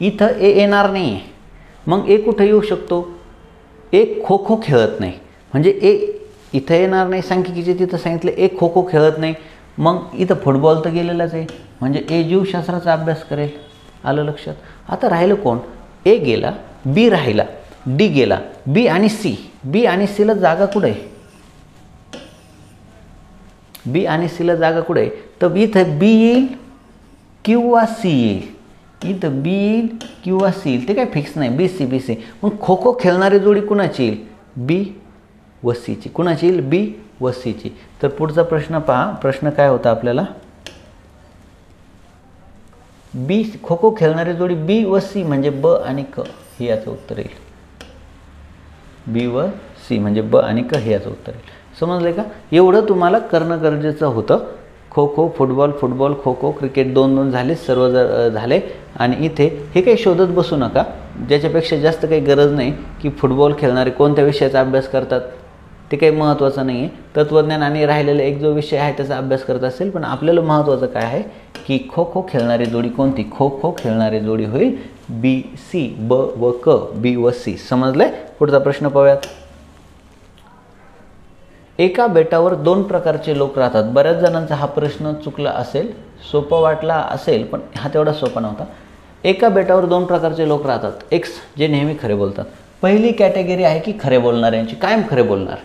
इथं ए येणार नाही आहे, मग ए कुठं येऊ शकतो, ए खो खो खेळत नाही, म्हणजे ए इथं येणार नाही. सांख्यिकीचे तिथं सांगितलं ए खो खो खेळत नाही, मग इथं फुटबॉल तर गेलेलाच आहे, म्हणजे ए जीवशास्त्राचा अभ्यास करेल. आलं लक्षात. आता राहिलं कोण, ए गेला, बी राहिला, डी गेला, बी आणि सी. बी आणि सीला जागा कुठं आहे, बी आणि सीला जागा कुठं आहे, तर इथं बी येईल किंवा सी येईल, इथं बी येईल किंवा सी येईल, ते काय फिक्स नाही, बी सी. मग खो खो खेळणारी जोडी कुणाची येईल, बी व सीची. कुणाची येईल, बी व सीची. तर पुढचा प्रश्न पहा, प्रश्न काय होता आपल्याला, बी खो खो खेळणारी जोडी बी व सी म्हणजे ब आणि क, हे याचं उत्तर येईल. बी व सी म्हणजे ब आणि क, हे याचं उत्तर येईल. समजले का. एवढं तुम्हाला करणं गरजेचं होतं. खो खो, फुटबॉल, खो खो, क्रिकेट 2-2 झाले, सर्व झाले. आणि इथे हे काही शोधत बसू नका, ज्याच्यापेक्षा जास्त काही गरज नाही की फुटबॉल खेळणारे कोणत्या विषयाचा अभ्यास करतात, ते काही महत्त्वाचं नाही आहे. तत्त्वज्ञान आणि राहिलेला एक जो विषय आहे त्याचा अभ्यास करत असेल, पण आपल्याला महत्त्वाचं काय आहे की खो खो खेळणारी जोडी कोणती, खो खो खेळणारी जोडी होईल बी सी, ब व क, बी व सी. समजलंय. पुढचा प्रश्न पाहूयात. एका बेटावर 2 प्रकारचे लोक राहतात. बऱ्याच जणांचा हा प्रश्न चुकला असेल, सोपा वाटला असेल, पण हा तेवढा सोपा नव्हता. एका बेटावर 2 प्रकारचे लोक राहतात. एक्स जे नेहमी खरे बोलतात. पहिली कॅटेगरी आहे की खरे बोलणाऱ्यांची, कायम खरे बोलणार.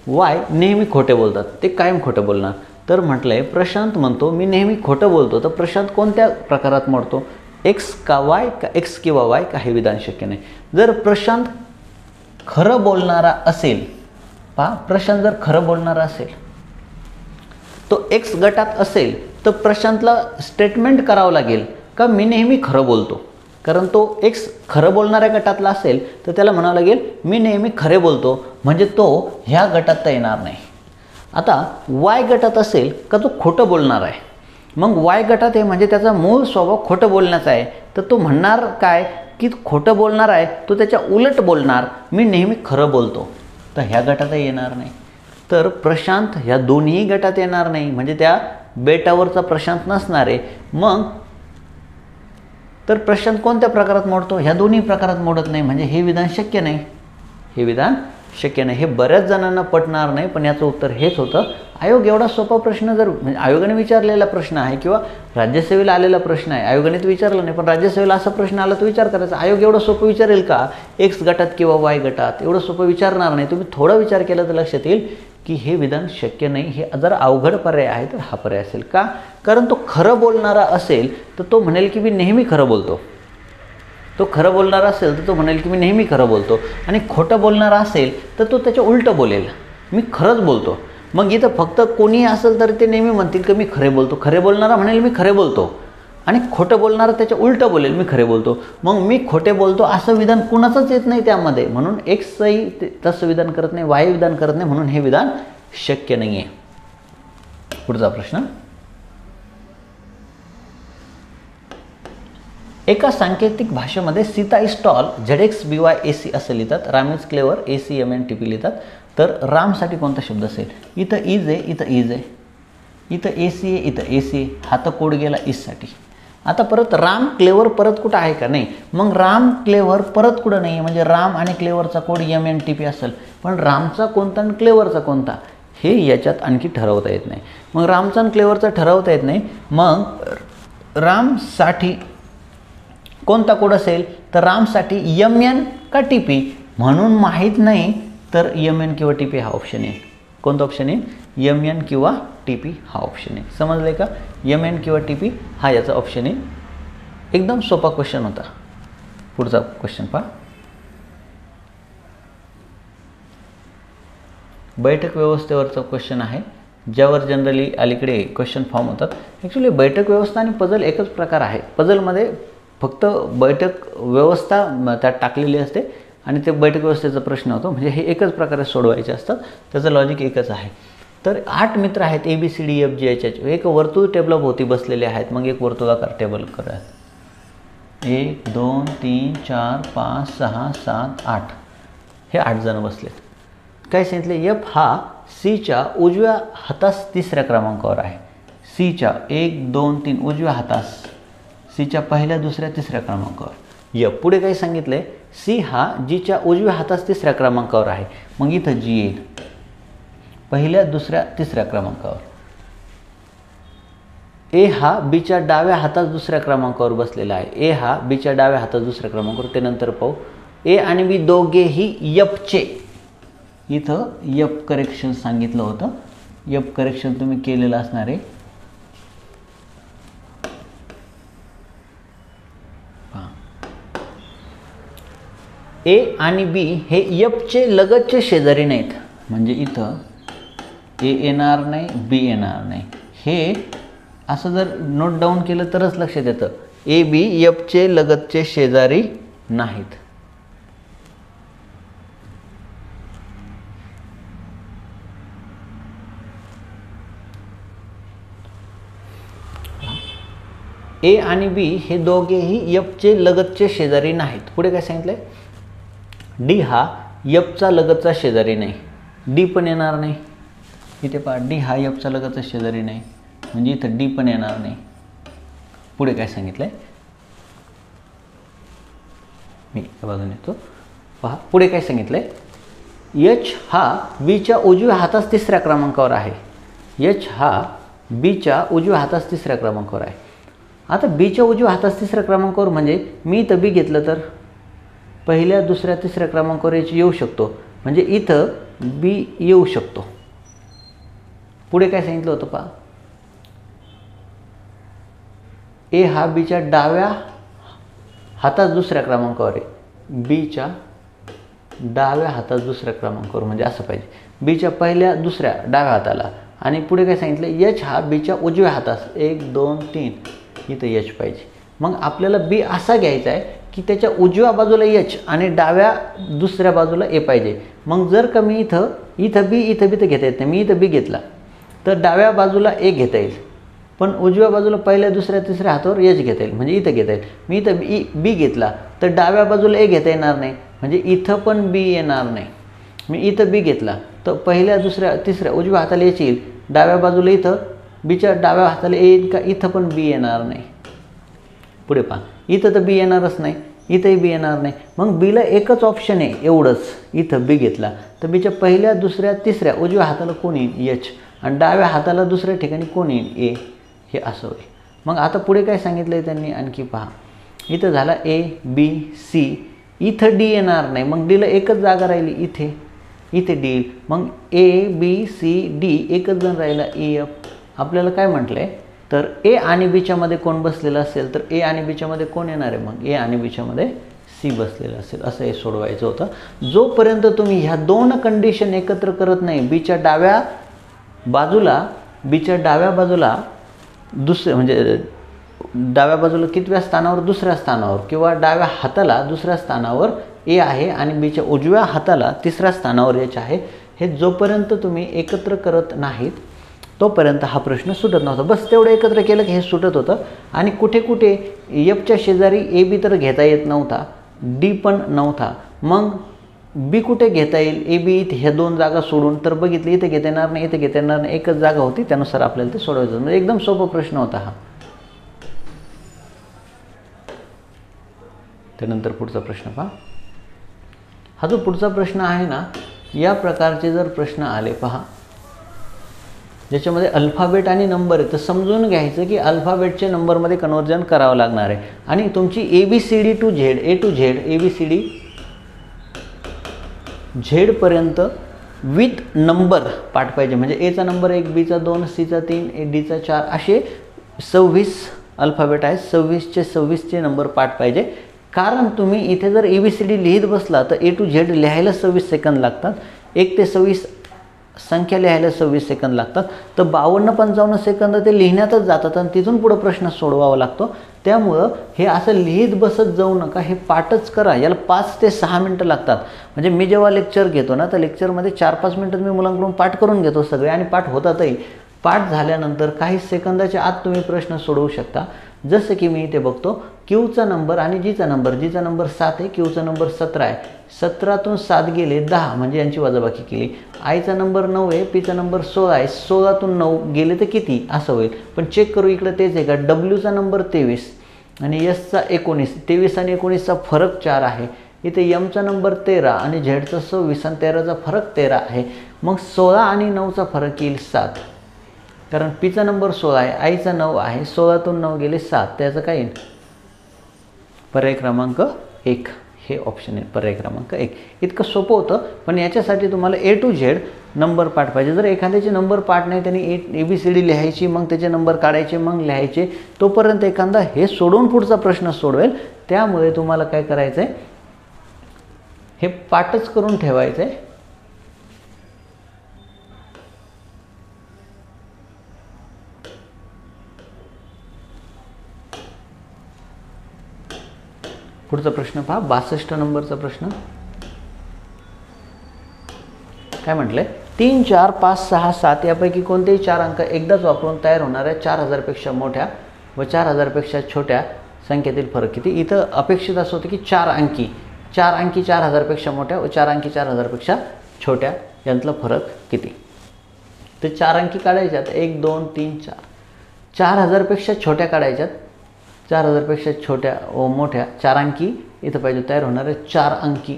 वाय नेहमी खोटे बोलतात, ते कायम खोटे बोलणार. तर म्हटलंय प्रशांत म्हणतो मी नेहमी खोटं बोलतो, तर प्रशांत कोणत्या प्रकारात मोडतो, एक्स का वाय, का एक्स किंवा वाय, का हे विधान शक्य नाही. जर प्रशांत खरं बोलणारा असेल, पहा प्रशांत जर खरं बोलणारा असेल, तो एक्स गटात असेल, तर प्रशांतला स्टेटमेंट करावं लागेल का मी नेहमी खरं बोलतो. कारण तो एक्स खरं बोलणाऱ्या गटातला असेल तर त्याला म्हणावं लागेल मी नेहमी खरे बोलतो, म्हणजे तो ह्या गटात तर येणार नाही. आता वाय गटात असेल का तो खोटं बोलणार आहे, मग वाय गटात आहे म्हणजे त्याचा मूळ स्वभाव खोटं बोलण्याचा आहे, तर तो म्हणणार काय की खोटं बोलणार आहे, तो त्याच्या उलट बोलणार मी नेहमी खरं बोलतो, तर ह्या गटातही येणार नाही. तर प्रशांत ह्या दोन्ही गटात येणार नाही, म्हणजे त्या बेटावरचा प्रशांत नसणार आहे. मग तर प्रशांत कोणत्या प्रकारात मोडतो, ह्या दोन्ही प्रकारात मोडत नाही, म्हणजे हे विधान शक्य नाही, हे विधान शक्य नाही. हे बऱ्याच जणांना पटणार नाही, पण याचं उत्तर हेच होतं. आयोग एवढा सोपा प्रश्न जर म्हणजे आयोगाने विचारलेला प्रश्न आहे किंवा राज्यसेवेला आलेला प्रश्न आहे, आयोगाने तर विचारलं नाही, पण राज्यसेवेला असा प्रश्न आला तर विचार करायचा. आयोग एवढं सोपं विचारेल का, एक्स गटात किंवा वाय गटात, एवढं सोपं विचारणार नाही. तुम्ही थोडा विचार केला तर लक्षात येईल की हे विधान शक्य नाही. हे जर अवघड पर्याय आहे तर हा पर्याय असेल. का, कारण तो खरं बोलणारा असेल तर तो म्हणेल की मी नेहमी खरं बोलतो. तो खरं बोलणारा असेल तर तो म्हणेल की मी नेहमी खरं बोलतो, आणि खोटं बोलणारा असेल तर तो त्याच्या उलटं बोलेल मी खरंच बोलतो. मग इथं फक्त कोणीही असेल तर ते नेहमी म्हणतील की मी खरे बोलतो. खरे बोलणारा म्हणेल मी खरे बोलतो, आणि खोटं बोलणारा त्याच्या उलटं बोलेल मी खरे बोलतो. मग मी खोटे बोलतो असं विधान कुणाचंच येत नाही त्यामध्ये, म्हणून एक्सही तसं विधान करत नाही, वाय विधान करत नाही, म्हणून हे विधान शक्य नाही आहे. पुढचा प्रश्न. एका सांकेतिक भाषेमध्ये Sita is tall, ZX BY AC असं लिहितात, राम इज क्लेवर ACMNTP लिहितात. तर रामसाठी कोणता शब्द असेल, इथं इज आहे, इथं इज आहे, इथं AC आहे, इथं AC आहे, हा तर कोड गेला इजसाठी. आता परत राम क्लेवर परत कुठं आहे का, नाही. मग राम क्लेवर परत कुठं नाही, म्हणजे राम आणि क्लेवरचा कोड MNTP असेल, पण रामचा कोणता आणि क्लेवरचा कोणता हे याच्यात आणखी ठरवता येत नाही. मग रामचा आणि क्लेवरचा ठरवता येत नाही, मग रामसाठी कोणता कोड असेल तर रामसाठी MN का TP म्हणून माहीत नाही तर MN किंवा TP हा ऑप्शन आहे. कोणता ऑप्शन आहे? MN किंवा TP हा ऑप्शन आहे. समजले का? MN किंवा TP हा याचा ऑप्शन आहे. एकदम सोपा क्वेश्चन होता. पुढचा क्वेश्चन पहा. बैठक व्यवस्थेवरचा क्वेश्चन आहे, ज्यावर जनरली अलीकडे क्वेश्चन फॉर्म होतात. ॲक्च्युली बैठक व्यवस्था आणि पझल एकच प्रकार आहे. पझलमध्ये फक्त बैठक व्यवस्था त्यात टाकलेली असते आणि ते बैठक व्यवस्थेचा प्रश्न होतो. म्हणजे हे एकच प्रकारे सोडवायचे असतात. त्याचं लॉजिक एकच आहे. तर 8 मित्र आहेत ABCDEFGH. एक वर्तुळ टेबलाभोवती बसलेले आहेत. मग एक वर्तुळाकार टेबल करूया. 1 2 3 4 5 6 7 8 हे 8 जण बसलेत. काय सांगितले? F हा Cच्या उजव्या हातास 3ऱ्या क्रमांकावर आहे. Cच्या 1 2 3 उजव्या हातास Cच्या पहिल्या, दुसऱ्या, 3ऱ्या क्रमांकावर. F पुढे काय सांगितले? C हा Gच्या उजव्या हातास 3ऱ्या क्रमांकावर आहे. मग इथं G येईल पहिल्या, दुसऱ्या, 3ऱ्या क्रमांकावर. A हा Bच्या डाव्या हातास 2ऱ्या क्रमांकावर बसलेला आहे. A हा Bच्या डाव्या हातास 2ऱ्या क्रमांकावर. ते नंतर पाहू. A आणि B दोघेही Fचे, इथं F करेक्शन सांगितलं होतं. F करेक्शन तुम्ही केलेलं असणार आहे. A आणि B हे Fचे लगतचे शेजारी नाहीत. म्हणजे इथं A येणार नाही, B येणार नाही. हे असं जर नोट डाऊन केलं तरच लक्षात येतं. A B Fचे लगतचे शेजारी नाहीत. A आणि B हे दोघेही Fचे लगतचे शेजारी नाहीत. पुढे काय सांगितलंय? D हा Fचा लगतचा शेजारी नाही. D पण येणार नाही. इथे पहा, D हा Fचा लगतचा शेजारी नाही. म्हणजे इथं D पण येणार नाही. पुढे काय सांगितलंय? मी या बाजूने येतो. पहा पुढे काय सांगितलंय? H हा Bच्या उजव्या हातास 3ऱ्या क्रमांकावर आहे. H हा Bच्या उजव्या हातास 3ऱ्या क्रमांकावर आहे. आता Bच्या उजव्या हातास 3ऱ्या क्रमांकावर म्हणजे मी इथं B घेतलं तर पहिल्या, दुसऱ्या, 3ऱ्या क्रमांकावर H येऊ शकतो. म्हणजे इथं B येऊ शकतो. पुढे काय सांगितलं होतं पहा? A हा Bच्या डाव्या हातास 2ऱ्या क्रमांकावर आहे. Bच्या डाव्या हातास 2ऱ्या क्रमांकावर म्हणजे असं पाहिजे. Bच्या पहिल्या, दुसऱ्या डाव्या हाताला. आणि पुढे काय सांगितलं? H हा Bच्या उजव्या हातास 1 2 3 इथं H पाहिजे. मग आपल्याला B असा घ्यायचा आहे की त्याच्या उजव्या बाजूला H आणि डाव्या दुसऱ्या बाजूला A पाहिजे. मग जर का मी इथं B तर घेता येत नाही. मी इथं B घेतला तर डाव्या बाजूला A घेता येईल. पण उजव्या बाजूला पहिल्या, दुसऱ्या, 3ऱ्या हातावर H घेता येईल. म्हणजे इथं घेता येईल. मी इथं B घेतला तर डाव्या बाजूला A घेता येणार नाही. म्हणजे इथं पण B येणार नाही. मी इथं B घेतला तर पहिल्या, दुसऱ्या, 3ऱ्या उजव्या हाताला H येईल. डाव्या बाजूला इथं Bच्या डाव्या हाताला A येईल का? इथं पण B येणार नाही. पुढे पहा, इथं तर B येणारच नाही. इथंही B येणार नाही. मग Bला एकच ऑप्शन आहे एवढंच. इथं B घेतला तर Bच्या पहिल्या, दुसऱ्या, 3ऱ्या उजव्या हाताला कोण येईल? H. आणि डाव्या हाताला दुसऱ्या ठिकाणी कोण येईल? A. हे असं होईल. मग आता पुढे काय सांगितलं आहे त्यांनी आणखी पहा. इथं झाला A B C. इथं D येणार नाही. मग Dला एकच जागा राहिली इथे D. मग A B C D एकच जण राहिला E F. आपल्याला काय म्हटलं आहे? तर A आणि Bच्या मध्ये कोण बसलेलं असेल तर A आणि Bच्या मध्ये कोण येणार आहे? मग A आणि Bच्या मध्ये C बसलेलं असेल. असं हे सोडवायचं होतं. जोपर्यंत तुम्ही ह्या दोन कंडिशन एकत्र करत नाही, Bच्या डाव्या बाजूला दुसऱ्या म्हणजे डाव्या बाजूला कितव्या स्थानावर? दुसऱ्या स्थानावर. किंवा डाव्या हाताला दुसऱ्या स्थानावर A आहे आणि Bच्या उजव्या हाताला 3ऱ्या स्थानावर H आहे. हे जोपर्यंत तुम्ही एकत्र करत नाहीत तोपर्यंत हा प्रश्न सुटत नव्हता. बस तेवढं एकत्र केलं की हे सुटत होतं. आणि कुठे कुठे Fच्या शेजारी AB तर घेता येत नव्हता, D पण नव्हता. मग B कुठे घेता येईल? AB इथे ह्या दोन जागा सोडून तर बघितलं इथे घेता येणार नाही, इथे घेता येणार नाही. एकच जागा होती, त्यानुसार आपल्याला ते सोडवायचं होतं. म्हणजे एकदम सोपा प्रश्न होता हा. त्यानंतर पुढचा प्रश्न पहा. हा जो पुढचा प्रश्न आहे ना, या प्रकारचे जर प्रश्न आले पहा, ज्याच्यामध्ये अल्फाबेट आणि नंबर आहे, तर समजून घ्यायचं की अल्फाबेटचे नंबरमध्ये कन्वर्जन करावं लागणार आहे. आणि तुमची ABCD to Z, A to Z, ABCD झेडपर्यंत विथ नंबर पाठ पाहिजे. म्हणजे Aचा नंबर 1, Bचा 2, Cचा 3, Dचा 4 असे 26 अल्फाबेट आहेत. 26चे 26चे नंबर पाठ पाहिजे. कारण तुम्ही इथे जर ABCD लिहित बसला तर A टू झेड लिहायला 26 सेकंद लागतात. 1 ते 26 संख्या लिहायला 26 सेकंद लागतात. तर 52-55 सेकंद ते लिहिण्यातच जातात आणि तिथून पुढं प्रश्न सोडवावा लागतो. त्यामुळं हे असं लिहित बसत जाऊ नका, हे पाठच करा. याला 5 ते 6 मिनटं लागतात. म्हणजे मी जेव्हा लेक्चर घेतो ना, तर लेक्चरमध्ये 4-5 मिनटात मी मुलांकडून पाठ करून घेतो सगळे, आणि पाठ होतातही. पाठ झाल्यानंतर काही सेकंदाच्या आत तुम्ही प्रश्न सोडवू शकता. जसं की मी इथे बघतो क्यूचा नंबर आणि जीचा नंबर. जीचा नंबर 7 आहे, क्यूचा नंबर 17 आहे. 17तून 7 गेले 10, म्हणजे यांची वजाबाकी केली. आयचा नंबर 9 आहे, पीचा नंबर 16 आहे. 16तून 9 गेले तर किती असं होईल. पण चेक करू इकडे तेच आहे का. डब्ल्यूचा नंबर 23 आणि एसचा 19. 23 आणि 19चा फरक 4 आहे. इथे एमचा नंबर 13 आणि झेडचा 26 आणि 13चा फरक 13 आहे. मग 16 आणि 9चा फरक येईल 7. कारण पीचा नंबर 16 आहे, आईचा 9 आहे. 16तून 9 गेले 7, त्याचं काय येईल. पर्याय क्रमांक 1 हे ऑप्शन आहे. पर्याय क्रमांक 1. इतकं सोपं होतं. पण याच्यासाठी तुम्हाला A टू झेड नंबर पाठ पाहिजे. जर एखाद्याचे नंबर पाठ नाही, त्यांनी ABCD लिहायची, मग त्याचे नंबर काढायचे, मग लिहायचे, तोपर्यंत एखादा हे सोडून पुढचा प्रश्न सोडवेल. त्यामुळे तुम्हाला काय करायचं आहे, हे पाठच करून ठेवायचं आहे. पुढचा प्रश्न पहा, 62 नंबरचा प्रश्न. काय म्हटलंय, 3, 4, 5, 6, 7 यापैकी कोणतेही 4 अंक एकदाच वापरून तयार होणाऱ्या 4000 पेक्षा मोठ्या व 4000 पेक्षा छोट्या संख्येतील फरक किती. इथं अपेक्षित असं होतं की 4 अंकी 4000 पेक्षा मोठ्या व 4 अंकी 4000 पेक्षा छोट्या यांतला फरक किती. तर 4 अंकी काढायच्यात, 1, 2, 3, 4. 4000 पेक्षा छोट्या काढायच्यात. 4000 पेक्षा छोट्या व मोठ्या 4 अंकी इथं पाहिजे तयार होणारे 4 अंकी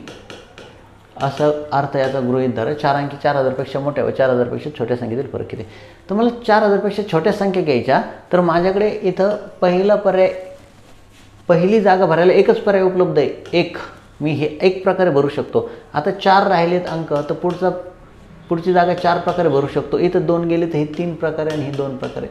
असं अर्थ याचा गृहीत धरा. 4 अंकी 4000 पेक्षा मोठ्या व 4000 पेक्षा छोट्या संख्येतील फरक किती. तर मला 4000 पेक्षा छोट्या संख्या घ्यायच्या. तर माझ्याकडे इथं पहिला पर्याय, पहिली जागा भरायला एकच पर्याय उपलब्ध आहे, 1. मी हे एक प्रकारे भरू शकतो. आता 4 राहिलेत अंक, तर पुढची जागा 4 प्रकारे भरू शकतो. इथं 2 गेले तर हे 3 प्रकारे आणि हे 2 प्रकारे.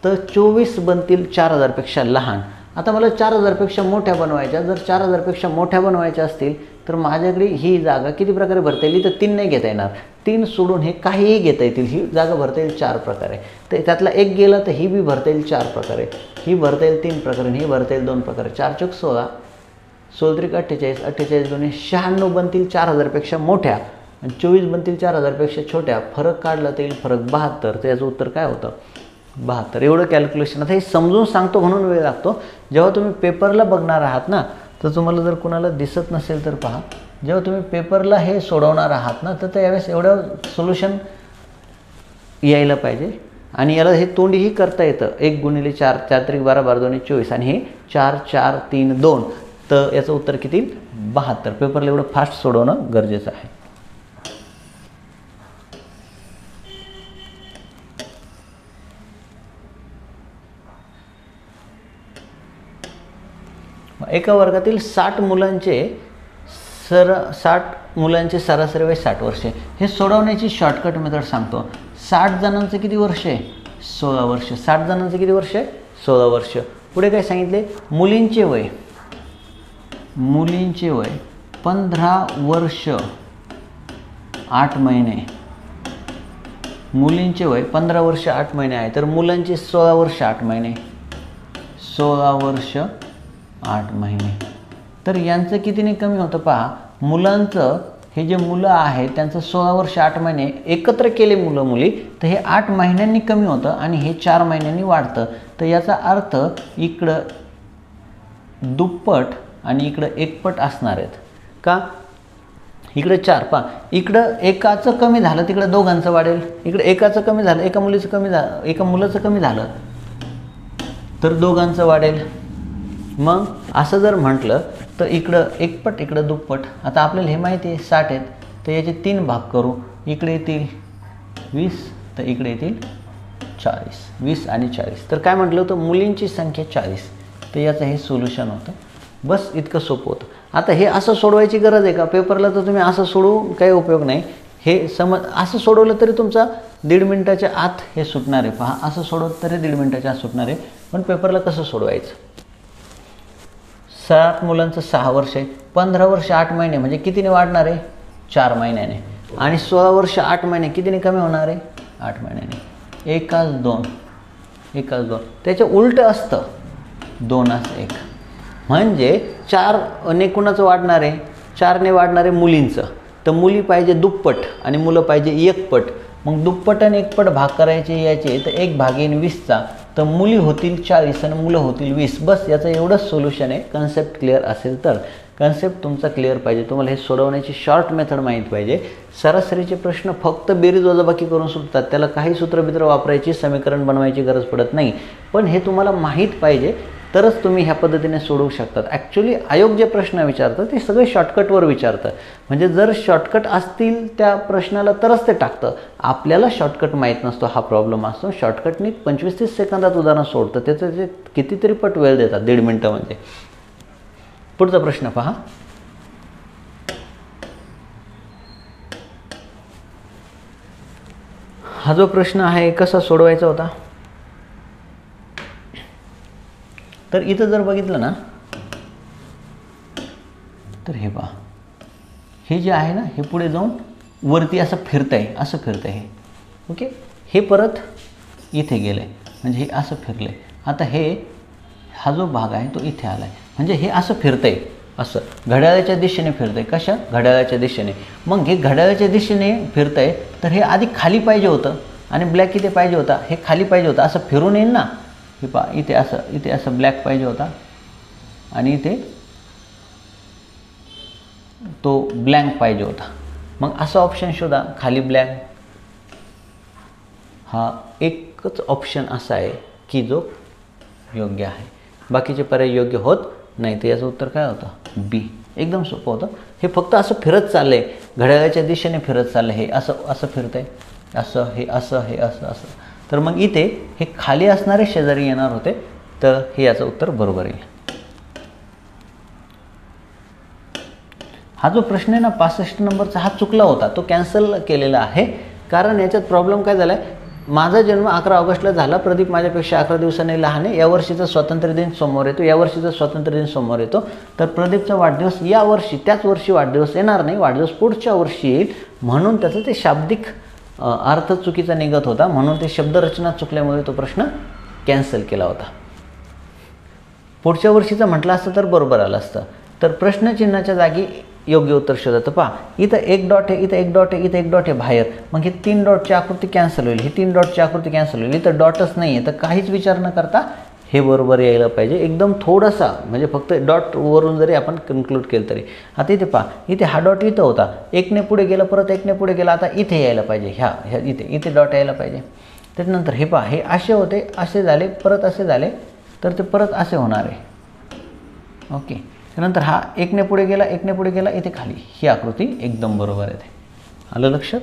तर 24 बनतील 4000 पेक्षा लहान. आता मला 4000 पेक्षा मोठ्या बनवायच्या. जर 4000 पेक्षा मोठ्या बनवायच्या असतील तर माझ्याकडे ही जागा किती प्रकारे भरता येईल. तर 3 नाही घेता येणार. 3 सोडून हे काहीही घेता येतील. ही जागा भरता येईल 4 प्रकारे. तर त्यातला 1 गेला तर ही बी भरता येईल 4 प्रकारे, ही भरता येईल 3 प्रकारे, ही भरता येईल 2 प्रकारे. 4 चौक 16, 16 त्रिक 48, 48 दोन्ही 96 बनतील 4000 पेक्षा मोठ्या आणि 24 बनतील 4000 पेक्षा छोट्या. फरक काढला तर येईल फरक 72. तर याचं उत्तर काय होतं, 72. एवढं कॅल्क्युलेशन. आता हे समजून सांगतो म्हणून वेळ लागतो. जेव्हा तुम्ही पेपरला बघणार आहात ना, तर तुम्हाला जर कुणाला दिसत नसेल तर पहा, जेव्हा तुम्ही पेपरला हे सोडवणार आहात ना, तर त्यावेळेस एवढं सोल्युशन यायला पाहिजे. आणि याला हे तोंडीही करता येतं. 1 गुणिले 4, 4 त्रिक 12, 12 दोन्ही 24 आणि हे 4, 4, 3, 2. तर याचं उत्तर किती, 72. पेपरला एवढं फास्ट सोडवणं गरजेचं आहे. एका वर्गातील 60 मुलांचे सरासरी वय 60 वर्षे. हे सोडवण्याची शॉर्टकट मेथड सांगतो. 60 जणांचं किती वर्ष आहे, 16 वर्ष. 60 जणांचं किती वर्ष आहे, 16 वर्ष. पुढे काय सांगितले, मुलींचे वय 15 वर्ष 8 महिने. मुलींचे वय 15 वर्ष 8 महिने आहे. तर मुलांचे 16 वर्ष 8 महिने, 16 वर्ष 8 महिने. तर यांचं कितीने कमी होतं पहा. मुलांचं, हे जे मुलं आहेत त्यांचं 16 वर्ष 8 महिने एकत्र केले मुलं मुली, तर हे 8 महिन्यांनी कमी होतं आणि हे 4 महिन्यांनी वाढतं. तर याचा अर्थ इकडं दुप्पट आणि इकडं एकपट असणार आहेत. का, इकडे 4 पहा, इकडं एकाचं कमी झालं तिकडं दोघांचं वाढेल. इकडे एकाचं कमी झालं, एका मुलीचं कमी झालं, एका मुलाचं कमी झालं तर दोघांचं वाढेल. मग असं जर म्हटलं तर इकडं एकपट इकडं दुप्पट. आता आपल्याला हे माहिती आहे 60 आहेत, तर याचे 3 भाग करू. इकडे येतील 20 तर इकडे येतील 40, 20 आणि 40. तर काय म्हटलं होतं, मुलींची संख्या 40. तर याचं हे सोल्युशन होतं. बस इतकं सोपं होतं. आता हे असं सोडवायची गरज आहे का? पेपरला तर तुम्ही असं सोडवून काही उपयोग नाही. हे असं सोडवलं तरी तुमचा 1.5 मिनिटाच्या आत हे सुटणार आहे. पहा, असं सोडवत तरी 1.5 मिनिटाच्या आत सुटणार आहे. पण पेपरला कसं सोडवायचं? 7 मुलांचं 6 वर्ष आहे, 15 वर्ष 8 महिने म्हणजे कितीने वाढणार आहे? 4 महिन्याने. आणि 16 वर्ष 8 महिने कितीने कमी होणार आहे? 8 महिन्याने. 1+2 त्याच्या उलटं असतं, 2+1. म्हणजे 4ने कुणाचं वाढणार आहे? 4ने वाढणार आहे मुलींचं. तर मुली पाहिजे दुप्पट आणि मुलं पाहिजे 1पट. मग दुप्पट आणि 1पट भाग करायचे याचे, तर 1/20चा. तर मुली होतील 40 आणि मुलं होतील 20. बस याचं एवढंच सोल्युशन आहे. कन्सेप्ट क्लिअर असेल तर. कन्सेप्ट तुमचा क्लिअर पाहिजे. तुम्हाला हे सोडवण्याची शॉर्ट मेथड माहीत पाहिजे. सरासरीचे प्रश्न फक्त बेरीज वजाबाकी करून सुटतात. त्याला काही सूत्रबित्र वापरायची, समीकरण बनवायची गरज पडत नाही. पण हे तुम्हाला माहीत पाहिजे, तरच तुम्ही ह्या पद्धतीने सोडवू शकतात. ॲक्च्युली आयोग जे प्रश्न विचारतं ते सगळे शॉर्टकटवर विचारतं. म्हणजे जर शॉर्टकट असतील त्या प्रश्नाला तरच ते टाकतं. आपल्याला शॉर्टकट माहीत नसतो, हा प्रॉब्लेम असतो. शॉर्टकटनी 25-30 सेकंदात उदाहरण सोडतं. त्याचं ते कितीतरी पट वेळ देतात, 1.5 मिनिटं म्हणजे. पुढचा प्रश्न पहा. हा जो प्रश्न आहे कसा सोडवायचा होता, तर इथं जर बघितलं ना, तर हे पहा, हे जे आहे ना, हे पुढे जाऊन वरती असं फिरतंय, असं फिरतंय हे. ओके, हे परत इथे गेलंय, म्हणजे हे असं फिरलंय. आता हा जो भाग आहे तो इथे आलाय, म्हणजे हे असं फिरतंय, असं घड्याळाच्या दिशेने फिरतंय. कशा? घड्याळाच्या दिशेने. मग हे घड्याळाच्या दिशेने फिरतंय, तर हे आधी खाली पाहिजे होतं आणि ब्लॅक इथे पाहिजे होता. हे खाली पाहिजे होतं, असं फिरून येईल ना. हे पहा, इथे असं ब्लॅक पाहिजे होता आणि इथे तो ब्लँक पाहिजे होता. मग असं ऑप्शन शोधा, खाली ब्लँक. हा एकच ऑप्शन असा आहे की जो योग्य आहे. बाकीचे पर्याय योग्य होत नाही. तर याचं उत्तर काय होतं? बी. एकदम सोपं होतं. हे फक्त असं फिरत चाललं आहे, घड्याळाच्या दिशेने फिरत चाललं. हे असं फिरतं आहे, असं, हे असं, हे असं. तर मग इथे हे खाली असणारे शेजारी येणार होते. तर हे याचं उत्तर बरोबर येईल. हा जो प्रश्न आहे ना 65 नंबरचा, हा चुकला होता, तो कॅन्सल केलेला आहे. कारण याच्यात प्रॉब्लेम काय झाला आहे, माझा जन्म 11 ऑगस्टला झाला, प्रदीप माझ्यापेक्षा 11 दिवसांनी लहान आहे, यावर्षीचा स्वातंत्र्य दिन सोमवार येतो, यावर्षीचा स्वातंत्र्य दिन सोमवार येतो. तर प्रदीपचा वाढदिवस यावर्षी, त्याच वर्षी वाढदिवस येणार नाही, वाढदिवस पुढच्या वर्षी येईल. म्हणून त्याचं ते शाब्दिक अर्थ चुकीचा निघत होता, म्हणून ते शब्दरचना चुकल्यामुळे तो प्रश्न कॅन्सल केला होता. पुढच्या वर्षीचा म्हटलं असतं तर बरोबर आलं असतं. तर प्रश्नचिन्हाच्या जागी योग्य उत्तर शोधत. पहा, इथं 1 डॉट आहे, इथं 1 डॉट आहे, इथं 1 डॉट आहे बाहेर. मग हे 3 डॉटची आकृती कॅन्सल होईल, ही 3 डॉटची आकृती कॅन्सल होईल. इथं डॉटच नाही आहे, तर काहीच विचार न करता हे बरोबर यायला पाहिजे. एकदम थोडासा, म्हणजे फक्त डॉटवरून जरी आपण कन्क्लूड केलं तरी. आता इथे पहा, इथे हा डॉट इथं होता, 1ने पुढे गेला, परत 1ने पुढे गेला, आता इथे यायला पाहिजे. ह्या इथे डॉट यायला पाहिजे. त्याच्यानंतर हे पहा, हे असे होते, असे झाले, परत असे झाले, तर ते परत असे होणार आहे. ओके, त्यानंतर हा 1ने पुढे गेला, 1ने पुढे गेला, इथे खाली. ही आकृती एकदम बरोबर येते. आलं लक्षात?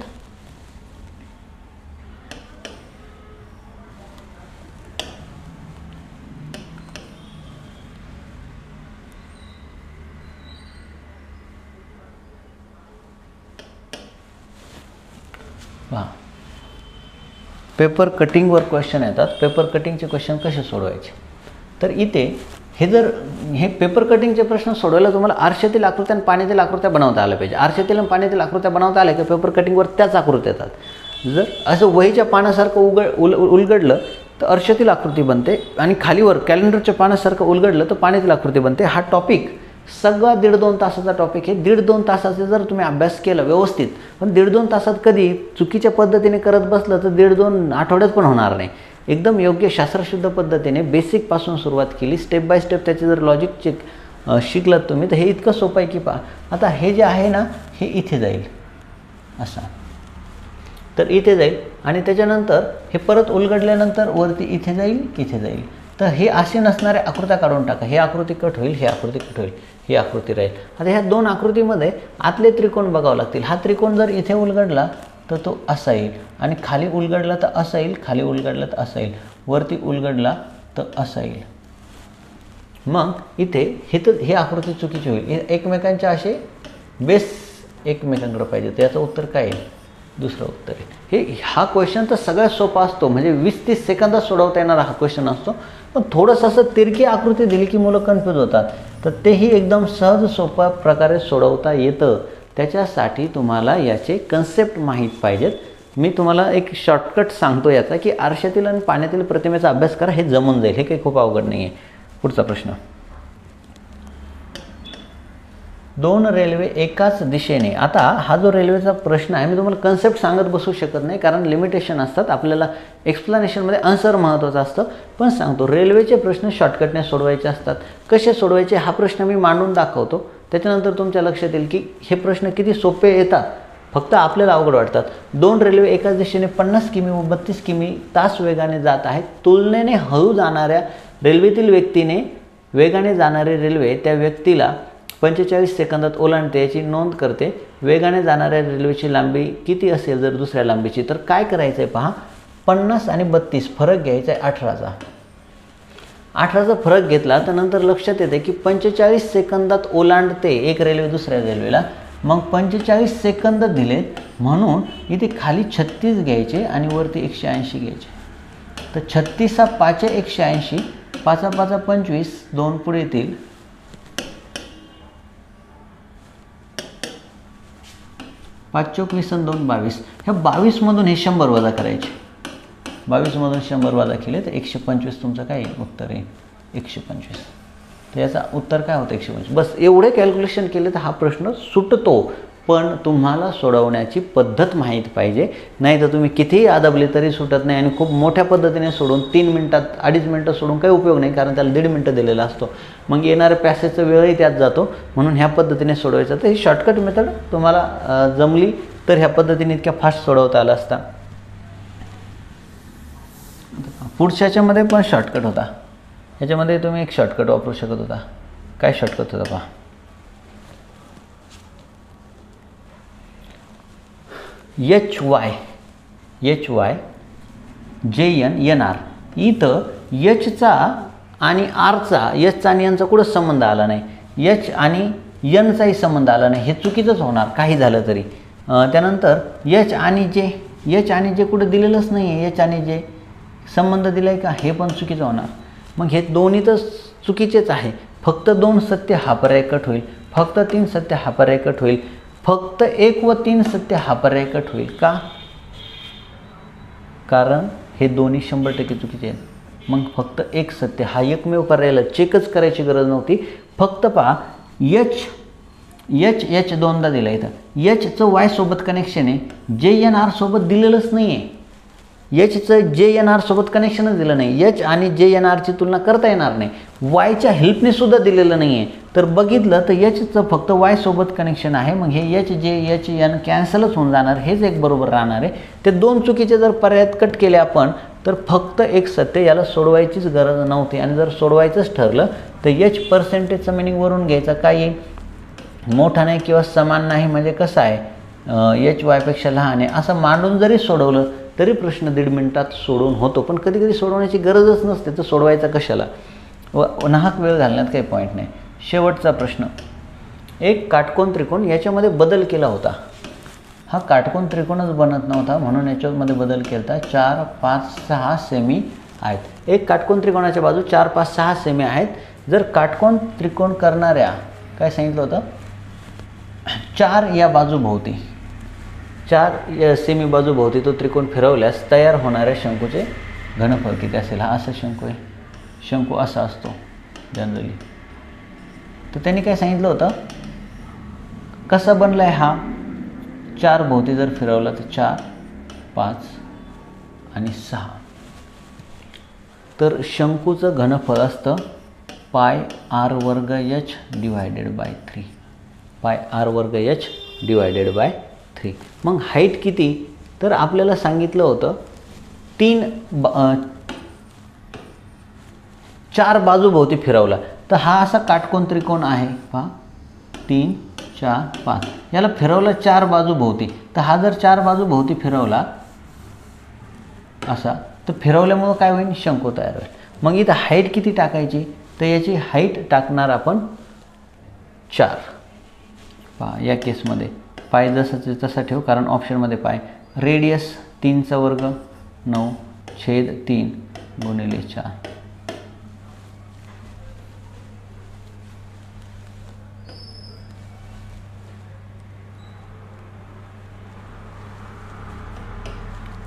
पहा, पेपर कटिंगवर क्वेश्चन येतात. पेपर कटिंगचे क्वेश्चन कसे सोडवायचे? तर इथे हे पेपर कटिंगचे प्रश्न सोडवायला तुम्हाला आरशातील आकृत्या आणि पाण्यातील आकृत्या बनवता आल्या पाहिजे. आरशातील आणि पाण्यातील आकृत्या बनवता आल्या की पेपर कटिंगवर त्याच आकृत्या येतात. जर असं वहीच्या पानासारखं उलगडलं तर आरशातील आकृती बनते, आणि खालीवर कॅलेंडरच्या पानासारखं उलगडलं तर पाण्यातील आकृती बनते. हा टॉपिक सगळा 1.5-2 तासाचा टॉपिक आहे. 1.5-2 तासाचे जर तुम्ही अभ्यास केला व्यवस्थित, पण 1.5-2 तासात कधी चुकीच्या पद्धतीने करत बसलं तर 1.5-2 आठवड्यात पण होणार नाही. एकदम योग्य शास्त्रशुद्ध पद्धतीने बेसिकपासून सुरुवात केली, स्टेप बाय स्टेप त्याचे जर लॉजिक शिकलात तुम्ही, तर हे इतकं सोपं आहे की पहा, आता हे जे आहे ना, हे इथे जाईल असा, तर इथे जाईल, आणि त्याच्यानंतर हे परत उलगडल्यानंतर वरती इथे जाईल, इथे जाईल. तर हे असे नसणारे आकृत्या काढून टाका. हे आकृती कट होईल, ही आकृती कट होईल, ही आकृती राहील. आता ह्या 2 आकृतीमध्ये आतले त्रिकोण बघावं लागतील. हा त्रिकोण जर इथे उलगडला तर तो असा येईल आणि खाली उलगडला तर असा येईल, खाली उलगडला तर असा येईल, वरती उलगडला तर असा येईल. मग इथे हे आकृती चुकीची होईल. एकमेकांच्या असे बेस एकमेकांकडे पाहिजे. तर याचं उत्तर काय येईल? दुसरं उत्तर आहे. हा क्वेश्चन तर सगळ्यात सोपा असतो, म्हणजे 20-30 सेकंदात सोडवता येणारा हा क्वेश्चन असतो. पण थोडंसं असं तिरकी आकृती दिली की मुलं कन्फ्यूज होतात. तर तेही एकदम सहज सोप्या प्रकारे सोडवता येतं. त्याच्यासाठी तुम्हाला याचे कन्सेप्ट माहीत पाहिजेत. मी तुम्हाला एक शॉर्टकट सांगतो याचा, की आरशातील आणि पाण्यातील प्रतिमेचा अभ्यास करा, हे जमून जाईल. हे काही खूप अवघड नाही आहे. पुढचा प्रश्न. 2 रेल्वे एकाच दिशेने. आता हा जो रेल्वेचा प्रश्न आहे, मी तुम्हाला कन्सेप्ट सांगत बसू शकत नाही, कारण लिमिटेशन असतात. आपल्याला एक्सप्लेनेशनमध्ये आन्सर महत्त्वाचं असतं. पण सांगतो, रेल्वेचे प्रश्न शॉर्टकटने सोडवायचे असतात. कसे सोडवायचे हा प्रश्न मी मांडून दाखवतो. त्याच्यानंतर तुमच्या लक्षात येईल की हे प्रश्न किती सोपे येतात, फक्त आपल्याला अवघड वाटतात. 2 रेल्वे एकाच दिशेने 50 किमी व 32 किमी तास वेगाने जात आहेत. तुलनेने हळू जाणाऱ्या रेल्वेतील व्यक्तीने वेगाने जाणारी रेल्वे त्या व्यक्तीला 45 सेकंदात ओलांडते याची नोंद करते. वेगाने जाणाऱ्या रेल्वेची लांबी किती असेल जर दुसऱ्या लांबीची? तर काय करायचं आहे पहा, 50 आणि 32 फरक घ्यायचा आहे 18चा. 18चा फरक घेतला तर नंतर लक्षात येते की 45 सेकंदात ओलांडते एक रेल्वे दुसऱ्या रेल्वेला. मग 45 सेकंद दिलेत, म्हणून इथे खाली 36 घ्यायचे आणि वरती 180 घ्यायचे. तर 36 5 180, 5 5 25, 2 पुढे येतील, 5 चौक 20 आणि 2 22. ह्या 22मधून हे 100 वजा करायचे. 22मधून 100 वजा केले तर 125 तुमचं काय येईल? उत्तर येईल 125. तर याचा उत्तर काय होतं? 125. बस एवढे कॅल्क्युलेशन केले तर हा प्रश्न सुटतो. पण तुम्हाला सोडवण्याची पद्धत माहीत पाहिजे, नाही तर तुम्ही कितीही आदबले तरी सुटत नाही. आणि खूप मोठ्या पद्धतीने सोडून 3 मिनटात 2.5 मिनटं सोडून काही उपयोग नाही, कारण त्याला 1.5 मिनटं दिलेला असतो. मग येणाऱ्या पॅसेजचा वेळही त्यात जातो. म्हणून ह्या पद्धतीने सोडवायचं. तर ही शॉर्टकट मेथड तुम्हाला जमली तर ह्या पद्धतीने इतक्या फास्ट सोडवता आलं असता. पुढच्यामध्ये पण शॉर्टकट होता. ह्याच्यामध्ये तुम्ही एक शॉर्टकट वापरू शकत होता. काय शॉर्टकट होता पहा, HY JN NR. इथं Hचा आणि Rचा, Hचा आणि Nचा कुठं संबंध आला नाही, H आणि Nचाही संबंध आला नाही. हे चुकीचंच होणार काही झालं तरी. त्यानंतर H आणि J कुठं दिलेलंच नाही आहे. H आणि J संबंध दिला आहे का, हे पण चुकीचं होणार. मग हे दोन्ही तर चुकीचेच आहे. फक्त 2 सत्य हा पर्याय कट होईल, फक्त 3 सत्य हा पर्याय कट होईल, फक्त 1 व 3 सत्य हा पर्याय कट होईल. का? कारण हे दोन्ही 100% चुकीचे आहेत. मग फक्त 1 सत्य हा एकमेव पर्यायाला चेकच करायची गरज नव्हती. फक्त पहा, H दोनदा दिला इथं. Hचं Y सोबत कनेक्शन आहे, JNR सोबत दिलेलंच नाही आहे. Hचं JNR सोबत कनेक्शनच दिलं नाही. H आणि JNRची तुलना करता येणार नाही. Yच्या हेल्पने सुद्धा दिलेलं नाही आहे. तर बघितलं तर Hचं फक्त Y सोबत कनेक्शन आहे. मग हे H J H N कॅन्सलच होऊन जाणार. हेच एक बरोबर राहणार आहे. ते 2 चुकीचे जर पर्यायात कट केले आपण तर फक्त 1 सत्य, याला सोडवायचीच गरज नव्हती. आणि जर सोडवायचंच ठरलं तर H पर्सेंटेजचं मिनिंग वरून घ्यायचं. काय येईल? मोठा नाही किंवा समान नाही, म्हणजे कसं आहे, H Yपेक्षा लहान आहे असं मांडून जरी सोडवलं तरी प्रश्न 1.5 मिनटात सोडून होतो. पण कधी कधी सोडवण्याची गरजच नसते, तर सोडवायचा कशाला, व नाहक वेळ घालण्यात काही पॉईंट नाही. शेवटचा प्रश्न. एक काटकोन त्रिकोण, याच्यामध्ये बदल केला होता. हा काटकोन त्रिकोणच बनत नव्हता, म्हणून याच्यामध्ये बदल केला. 4 5 6 सेमी आहेत. एक काटकोन त्रिकोणाच्या बाजू 4 5 6 सेमी आहेत. जर काटकोन त्रिकोण करणाऱ्या, काय सांगितलं होतं, 4 या बाजूभोवती, 4 सेमी बाजूभोवती तो त्रिकोण फिरवल्यास तयार होणाऱ्या शंकूचे घनफळ किती असेल? हा असा शंकू आहे. शंकू असा असतो जनरली. तर त्यांनी काय सांगितलं होतं, कसा बनला आहे हा? 4 भोवती जर फिरवला तर 4 5 आणि 6. तर शंकूचं घनफळ असतं पाय r वर्ग h डिवायडेड बाय 3. पाय r वर्ग h डिवायडेड बाय 3. मग हाईट किती? तर आपल्याला सांगितलं होतं 4 बाजूभोवती फिरवला तर हा असा काटकोन त्रिकोण आहे. पहा 3 4 5 याला फिरवलं 4 बाजू भोवती, तर हा जर 4 बाजू भोवती फिरवला असा, तर फिरवल्यामुळं काय होईल, शंकू तयार होईल. मग इथं हाईट किती टाकायची, तर याची हाईट टाकणार आपण 4. पहा या केसमध्ये पाय जसं तसं ठेव, कारण ऑप्शनमध्ये पाय. रेडियस 3चा वर्ग 9/3 गुणिले 4.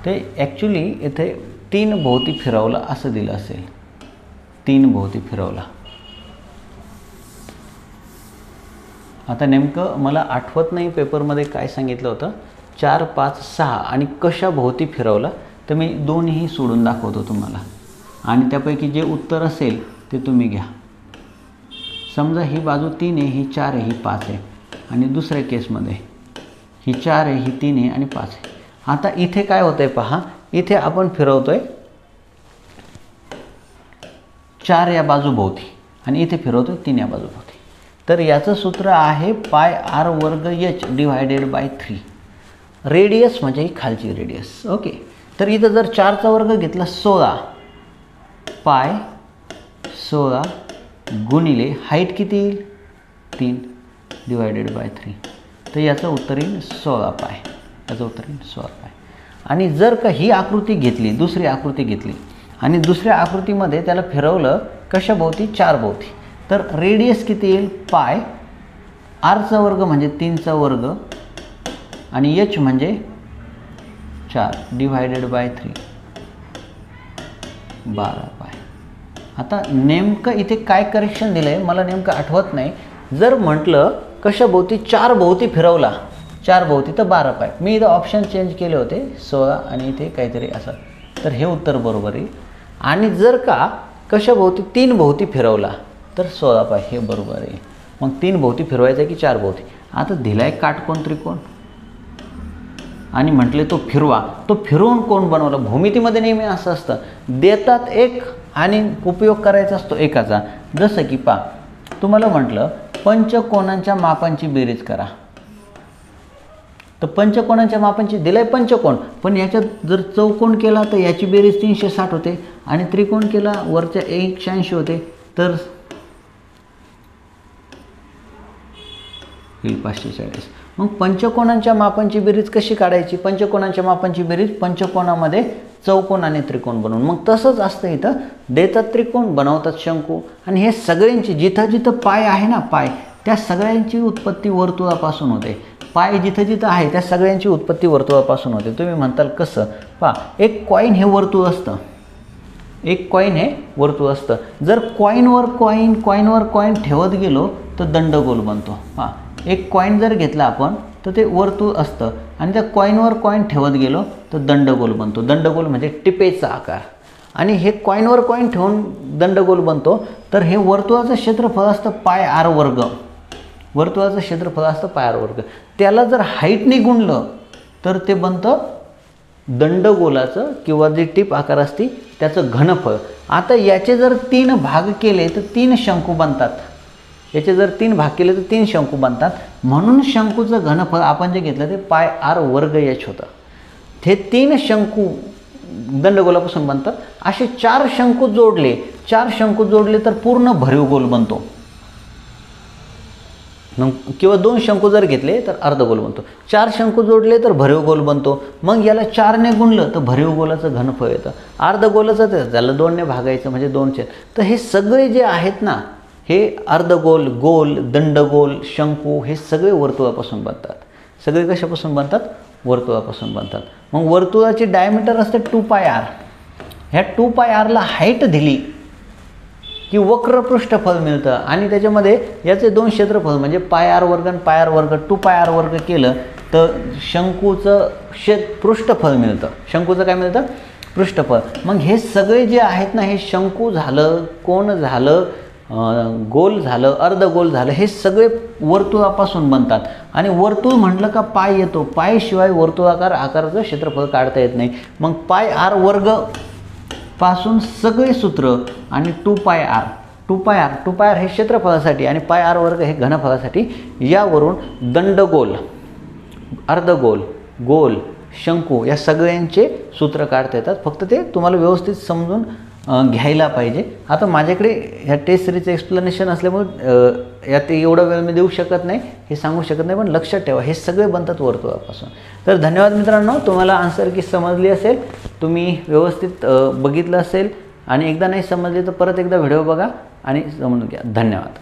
ते ॲक्च्युली इथे 3 भोवती फिरवला असं दिलं असेल, 3 भोवती फिरवला. आता नेमकं मला आठवत नाही पेपरमध्ये काय सांगितलं होतं, 4 5 6 आणि कशा भोवती फिरवला, तर मी दोन्ही सोडून दाखवतो तुम्हाला आणि त्यापैकी जे उत्तर असेल ते तुम्ही घ्या. समजा ही बाजू 3 आहे, ही 4 आहे, ही 5 आहे आणि दुसऱ्या केसमध्ये ही 4 आहे, ही 3 आहे आणि 5 आहे. आता इथे काय होतंय पहा, इथे आपण फिरवतोय 4 या बाजूभोवती आणि इथे फिरवतोय 3 या बाजूभोवती. तर याचं सूत्र आहे पाय r वर्ग h डिवायडेड बाय 3. रेडियस म्हणजे ही खालची रेडियस. ओके, तर इथं जर 4चा वर्ग घेतला 16 पाय 16 गुणिले हाईट किती येईल 3 डिवायडेड बाय 3, तर याचं उत्तर येईल 16 पाय. याचं उत्तर येईल 16 पाय. आणि जर का ही आकृती घेतली, दुसरी आकृती घेतली आणि दुसऱ्या आकृतीमध्ये त्याला फिरवलं कशाभोवती, 4 भोवती, तर रेडियस किती येईल पाय, rचा वर्ग म्हणजे 3चा वर्ग आणि h म्हणजे 4 डिवायडेड बाय 3 12 पाय. आता नेमकं इथे काय करेक्शन दिलं आहे मला नेमकं आठवत नाही. जर म्हटलं कशाभोवती, 4 भोवती फिरवला, 4 भोवती, तर 12 पाय. मी इथं ऑप्शन चेंज केले होते 16 आणि इथे काहीतरी असं, तर हे उत्तर बरोबर आहे. आणि जर का कशाभोवती 3 भोवती फिरवला तर 16 पाय, हे बरोबर आहे. मग 3 भोवती फिरवायचं आहे की 4 भोवती. आता दिलाय काटकोन त्रिकोण आणि म्हटले तो फिरवा, तो फिरवून कोण बनवला. भूमितीमध्ये नेहमी असं असतं, देतात एक आणि उपयोग करायचा असतो एकाचा. जसं की पा तुम्हाला म्हटलं पंचकोनांच्या मापांची बेरीज करा, तर पंचकोनांच्या मापांची दिलाय पंचकोन, पण याच्यात जर चौकोन केला तर याची बेरीज 360 होते आणि त्रिकोण केला वरच्या 180 होते, तर 540. मग पंचकोनांच्या मापांची बेरीज कशी काढायची, पंचकोनांच्या मापांची बेरीज पंचकोनामध्ये चौकोन आणि त्रिकोण बनवून. मग तसंच असतं, इथं देतात त्रिकोण, बनवतात शंकू आणि हे सगळ्यांची जिथं जिथं पाय आहे ना, पाय त्या सगळ्यांची उत्पत्ती वर्तुळापासून होते. पाय जिथं जिथं आहे त्या सगळ्यांची उत्पत्ती वर्तुळापासून होते. तुम्ही म्हणताल कसं, पहा एक कॉईन हे वर्तुळ असतं, एक कॉईन हे वर्तुळ असतं. जर कॉईनवर कॉईन ठेवत गेलो तर दंडगोल बनतो. पहा एक कॉईन जर घेतला आपण तर ते वर्तुळ असतं आणि त्या कॉईनवर कॉईन ठेवत गेलो तर दंडगोल बनतो. दंडगोल म्हणजे टिपेचा आकार. आणि हे कॉईनवर कॉईन ठेवून दंडगोल बनतो, तर हे वर्तुळाचं क्षेत्रफळ असतं पाय r वर्ग. वर्तुळाचं क्षेत्रफळ असतं पाय r वर्ग. त्याला जर हाईटने गुणलं तर ते बनतं दंडगोलाचं किंवा जी टिप आकार असते त्याचं घनफळ. आता याचे जर 3 भाग केले तर 3 शंकू बनतात. याचे जर 3 भाग केले तर 3 शंकू बनतात. म्हणून शंकूचं घनफळ आपण जे घेतलं ते पाय r वर्ग h होतं. हे 3 शंकू दंडगोलापासून बनतात. असे 4 शंकू जोडले, 4 शंकू जोडले तर पूर्ण भरीव गोल बनतो. मग किंवा 2 शंकू जर घेतले तर अर्धगोल बनतो. 4 शंकू जोडले तर भरीव गोल बनतो. मग याला 4ने गुणलं तर भरीव गोलाचं घनफळ येतं. अर्धगोलाचं तर त्याला 2ने भागायचं म्हणजे 2 तर हे सगळे जे आहेत ना, हे अर्धगोल, गोल, दंडगोल, शंकू हे सगळे वर्तुळापासून बनतात. सगळे कशापासून बनतात, वर्तुळापासून बनतात. मग वर्तुळाची डायमीटर असते 2πr. ह्या 2πrला हाईट दिली की वक्र पृष्ठफळ मिळतं आणि त्याच्यामध्ये याचे 2 क्षेत्रफळ म्हणजे पाय r वर्ग आणि पाय r वर्ग, 2πr वर्ग केलं तर शंकूचं पृष्ठफळ मिळतं. शंकूचं काय मिळतं, पृष्ठफळ. मग हे सगळे जे आहेत ना, हे शंकू झालं, कोण झालं, गोल झालं, अर्धगोल झालं, हे सगळे वर्तुळापासून बनतात. आणि वर्तुळ म्हटलं का पाय येतो. पायशिवाय वर्तुळाकार आकाराचं क्षेत्रफळ काढता येत नाही. मग पाय r वर्ग पासून सगळे सूत्र आणि 2πr 2πr हे क्षेत्रफळासाठी आणि πr² हे घनफळासाठी. यावरून दंडगोल, अर्धगोल, गोल, शंकू या सगळ्यांचे सूत्र काढता येतात. फक्त ते तुम्हाला व्यवस्थित समजून घ्यायला पाहिजे. आता माझ्याकडे ह्या टेस्ट सिरीजचं एक्सप्लेनेशन असल्यामुळे यात एवढा वेळ मी देऊ शकत नाही, हे सांगू शकत नाही, पण लक्षात ठेवा हे सगळे बनतात वर्तुळापासून. तर धन्यवाद मित्रांनो. तुम्हाला आन्सर की समजली असेल, तुम्ही व्यवस्थित बघितलं असेल आणि एकदा नाही समजले तर परत एकदा व्हिडिओ बघा आणि समजून घ्या. धन्यवाद.